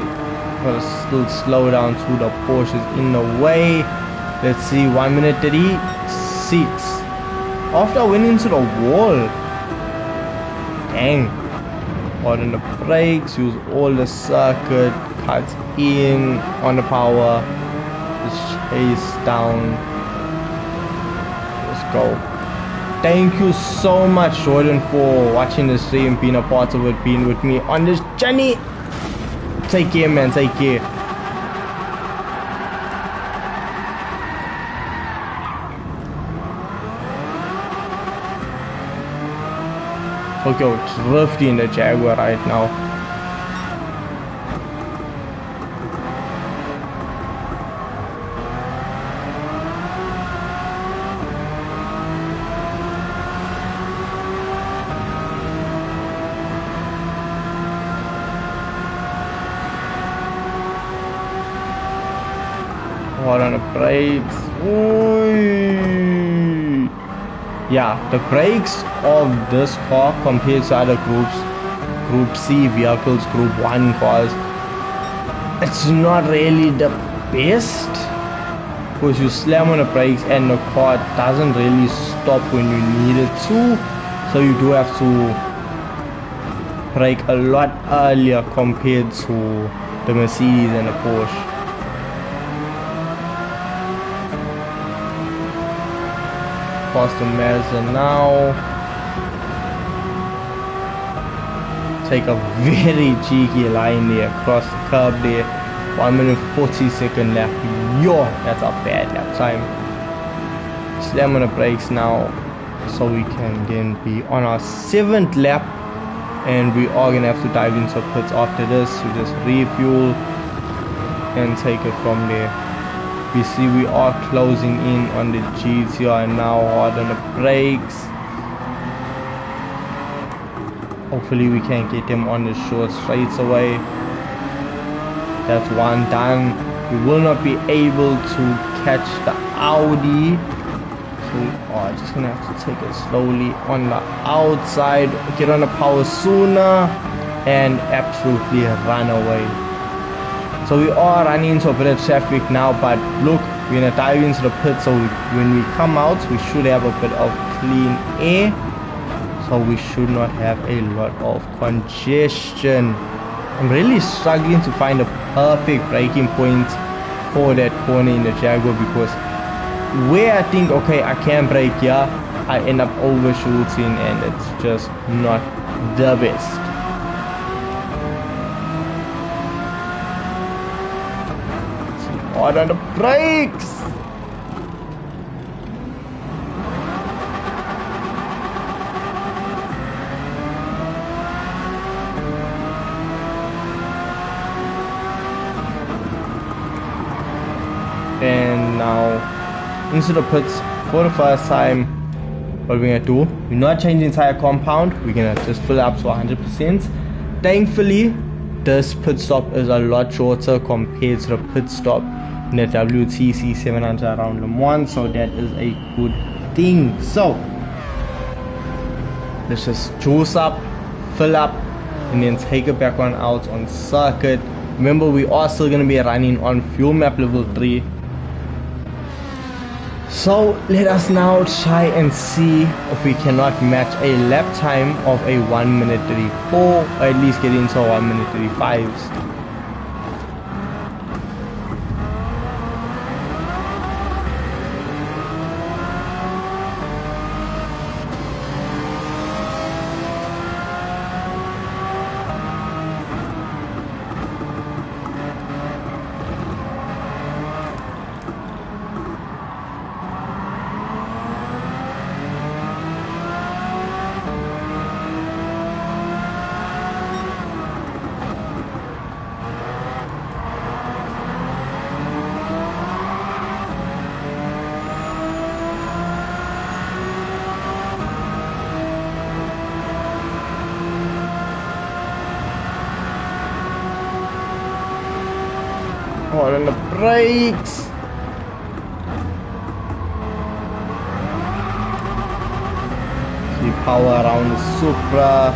Gotta still slow down to the Porsches in the way. Let's see, 1 minute 36. After I went into the wall. Dang. Hard on the brakes, use all the circuit, cut in on the power. Just chase down. Let's go. Thank you so much, Jordan, for watching the stream, being a part of it, being with me on this journey. Take care, man. Take care. Tokyo drifting in the Jaguar right now. Hard on the brakes. Ooh. Yeah, the brakes of this car compared to other groups, Group C vehicles, Group 1 cars, it's not really the best, because you slam on the brakes and the car doesn't really stop when you need it to, so you do have to brake a lot earlier compared to the Mercedes and the Porsche. Past the Mazda now. Take a very cheeky line there across the curb there. 1 minute 40-second lap. Yo, that's a bad lap time. Slam on the brakes now, so we can then be on our 7th lap, and we are gonna have to dive into pits after this. We just refuel and take it from there. We see we are closing in on the GTR now, hard on the brakes. Hopefully we can get them on the short straights away. That's one done. We will not be able to catch the Audi, so we are just gonna have to take it slowly on the outside, get on the power sooner, and absolutely run away. So we are running into a bit of traffic now, but look, we're gonna dive into the pit, so when we come out we should have a bit of clean air, so we should not have a lot of congestion. I'm really struggling to find a perfect braking point for that corner in the Jaguar, because where I think, okay, I can brake here, I end up overshooting, and it's just not the best. Hard on the brakes. And now into the pits for the first time. What we're gonna do, we're not changing the entire compound, we're gonna just fill up to 100%. Thankfully, this pit stop is a lot shorter compared to the pit stop in the WTC 700 around Le Mans, so that is a good thing. So let's just juice up, fill up, and then take it back on out on circuit. Remember, we are still gonna be running on fuel map level 3. So let us now try and see if we cannot match a lap time of a 1 minute 34, or at least get into a 1 minute 35s. Hard on the brakes. Keep power around the Supra,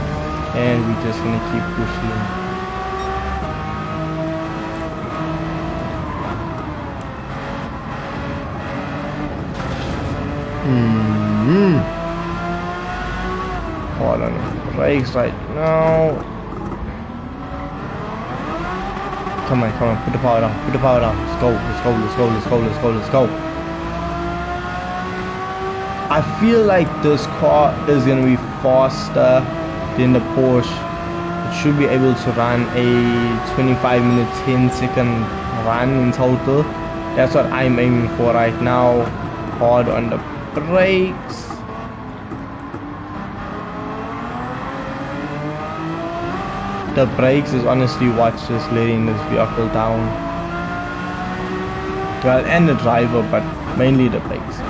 and we're just gonna keep pushing. Hard on the brakes right now. Come on, put the power down, Let's go. I feel like this car is gonna be faster than the Porsche. It should be able to run a 25 minute 10-second run in total. That's what I'm aiming for right now. Hard on the brakes. The brakes is honestly what's just letting this vehicle down. Well, and the driver, but mainly the brakes.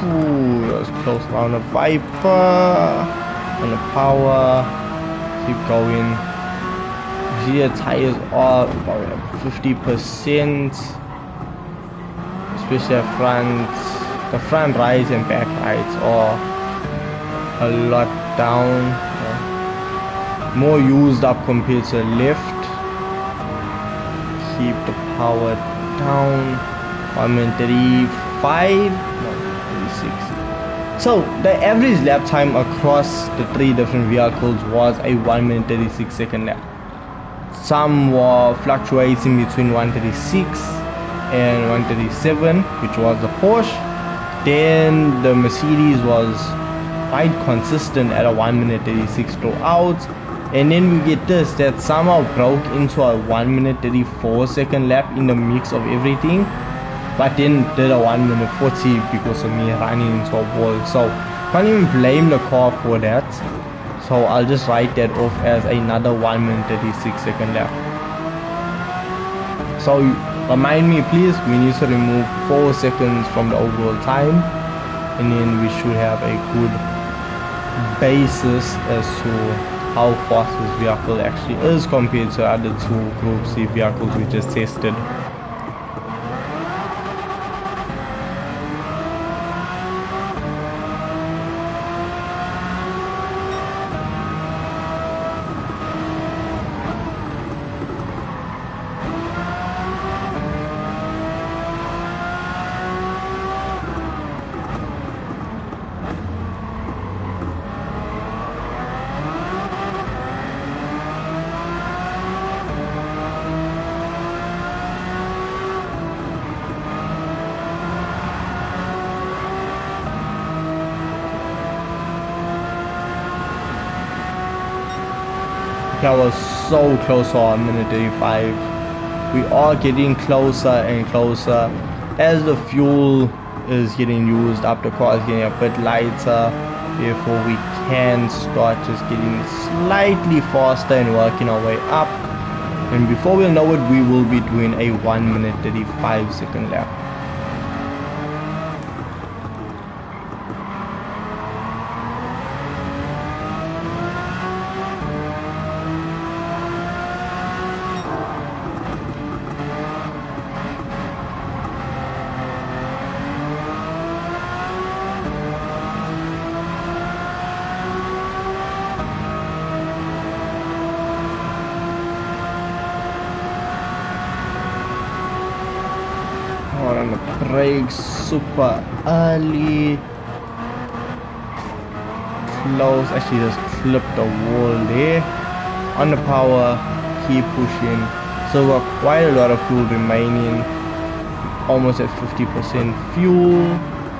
Ooh, that was close around the Viper and the power. Keep going. Rear tires are about 50%, especially the front rides and back rides are a lot down, more used up compared to the left. Keep the power down. 1:35. So the average lap time across the 3 different vehicles was a 1 minute 36 second lap. Some were fluctuating between 1:36 and 1:37, which was the Porsche. Then the Mercedes was quite consistent at a 1 minute 36 throughout. And then we get this, that somehow broke into a 1 minute 34 second lap in the mix of everything. But then did a 1 minute 40 because of me running into a wall. So can't even blame the car for that. So I'll just write that off as another 1 minute 36 second lap. So remind me please, we need to remove 4 seconds from the overall time, and then we should have a good basis as to how fast this vehicle actually is compared to other two Group C vehicles we just tested. That was so close to our minute 35. We are getting closer and closer as the fuel is getting used up. The car is getting a bit lighter, therefore we can start just getting slightly faster and working our way up, and before we know it we will be doing a 1 minute 35 second lap. On the brakes super early, close, actually just clipped the wall there. On the power, keep pushing, so we've got quite a lot of fuel remaining, almost at 50% fuel,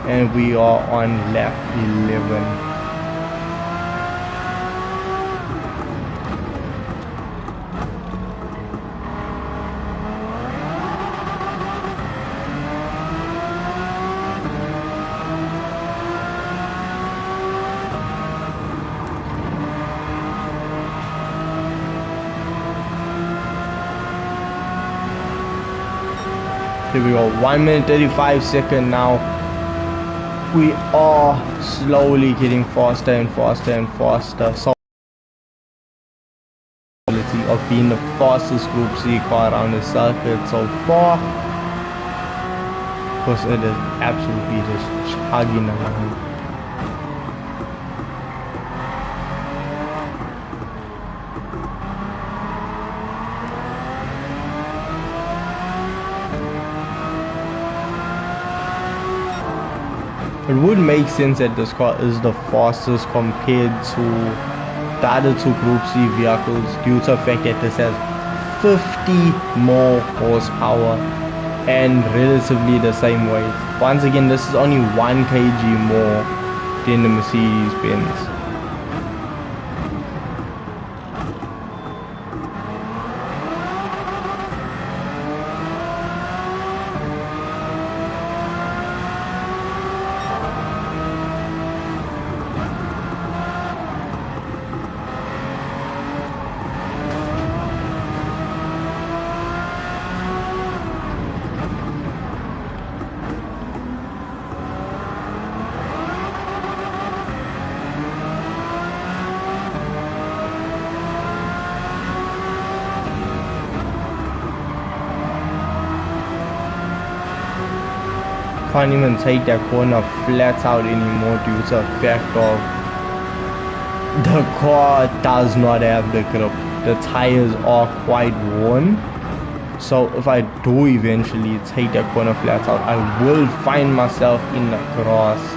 and we are on lap 11. Here we go, 1 minute 35 seconds now. We are slowly getting faster and faster and faster. So of being the fastest Group C car around the circuit so far, because it is absolutely just chugging along. It would make sense that this car is the fastest compared to the other two Group C vehicles due to the fact that this has 50 more horsepower and relatively the same weight. Once again, this is only 1 kg more than the Mercedes-Benz. Can't even take that corner flat out anymore due to the fact of the car does not have the grip. The tires are quite worn, so if I do eventually take that corner flat out, I will find myself in the grass.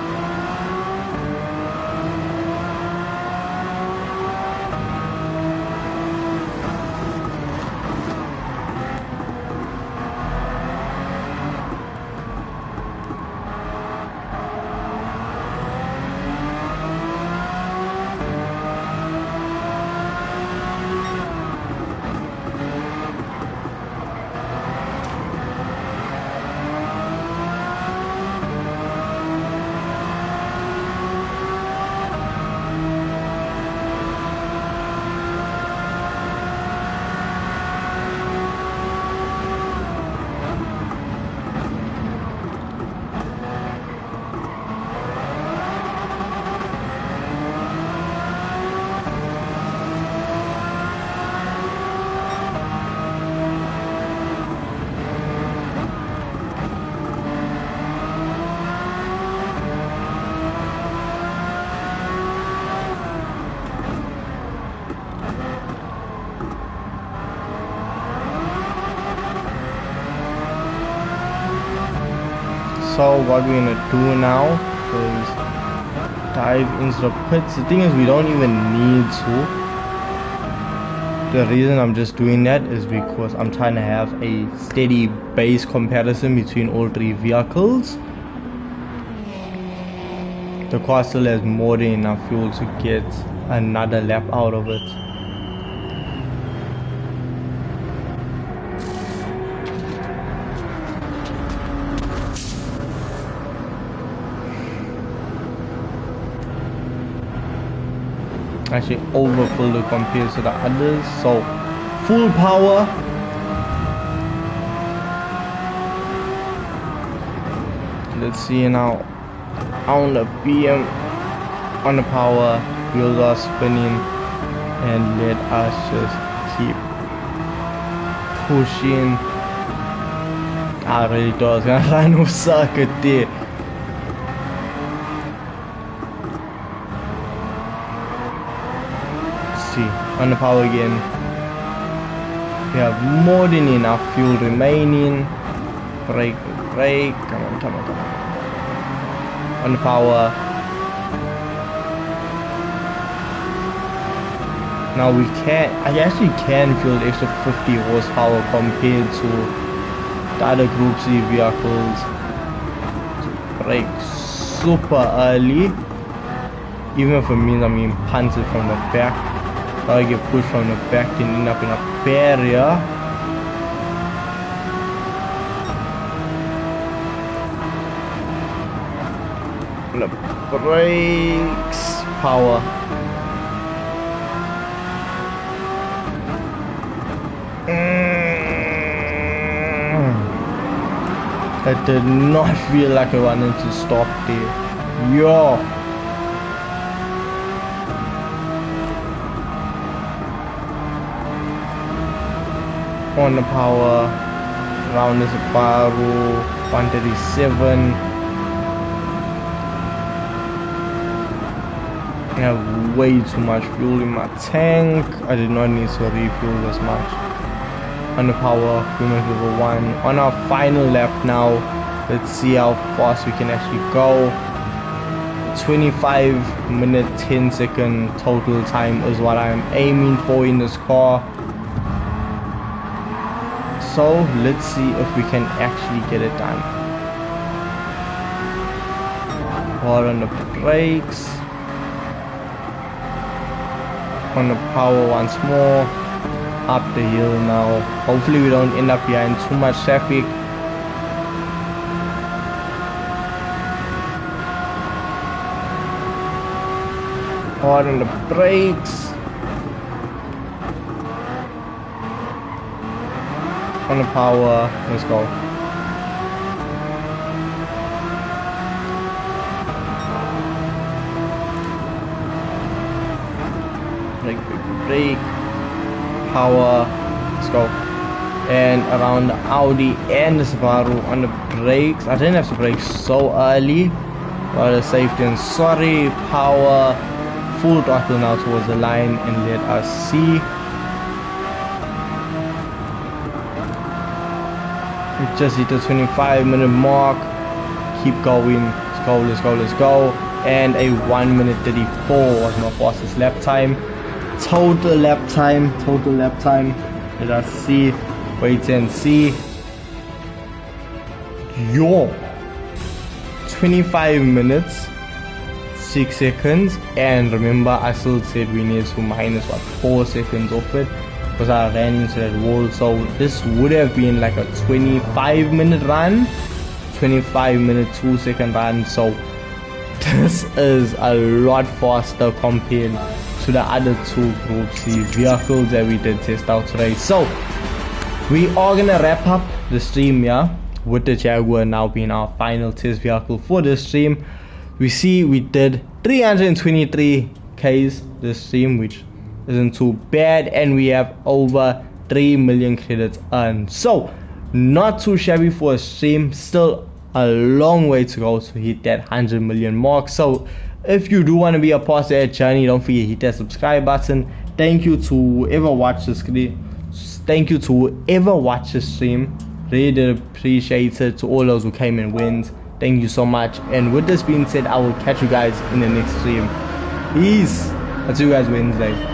So what we're gonna do now is dive into the pits. The thing is, we don't even need to. The reason I'm just doing that is because I'm trying to have a steady base comparison between all three vehicles. The car still has more than enough fuel to get another lap out of it. Actually overfilled it compared to the others, so full power. Let's see now. On the BM, on the power, wheels are spinning, and let us just keep pushing. I really thought I was gonna run off circuit there. See, on the power again. We have more than enough fuel remaining. Brake, brake, come on, come on, come on. On the power. Now we can, I actually can feel the extra 50 horsepower compared to the other Group C vehicles. Brake super early. Even if it means I'm getting punted from the back. If I get pushed from the back and end up in a barrier. The brakes, power. It did not feel like I wanted to stop there. Yo. On the power, around the Subaru 137. I have way too much fuel in my tank. I did not need to refuel this much. On the power, we make level 1. On our final lap now, let's see how fast we can actually go. 25 minute 10 second total time is what I'm aiming for in this car. So let's see if we can actually get it done. Hard on the brakes. On the power once more. Up the hill now. Hopefully we don't end up behind too much traffic. Hard on the brakes. On the power, let's go. Brake, brake, brake. Power, let's go. And around the Audi and the Subaru on the brakes. I didn't have to brake so early. Rather safety and sorry. Power, full throttle now towards the line and let us see. We just hit the 25 minute mark. Keep going. Let's go, let's go, let's go. And a 1 minute 34 was my fastest lap time. Total lap time. Let us see. Wait and see. Yo, 25 minutes 6 seconds. And remember, I still said we need to minus what, 4 seconds off it, because I ran into that wall. So this would have been like a 25 minute run, 25 minute 2 second run. So this is a lot faster compared to the other two Group C vehicles that we did test out today. So we are gonna wrap up the stream here with the Jaguar now being our final test vehicle for this stream. We see we did 323 Ks this stream, which isn't too bad, and we have over 3 million credits earned. So not too shabby for a stream. Still a long way to go to hit that 100 million mark. So if you do want to be a part of that journey, don't forget to hit that subscribe button. Thank you to whoever watched the screen. Thank you to whoever watched the stream. Really did appreciate it. To all those who came and went, Thank you so much. And with this being said, I will catch you guys in the next stream. Peace. I'll see you guys Wednesday.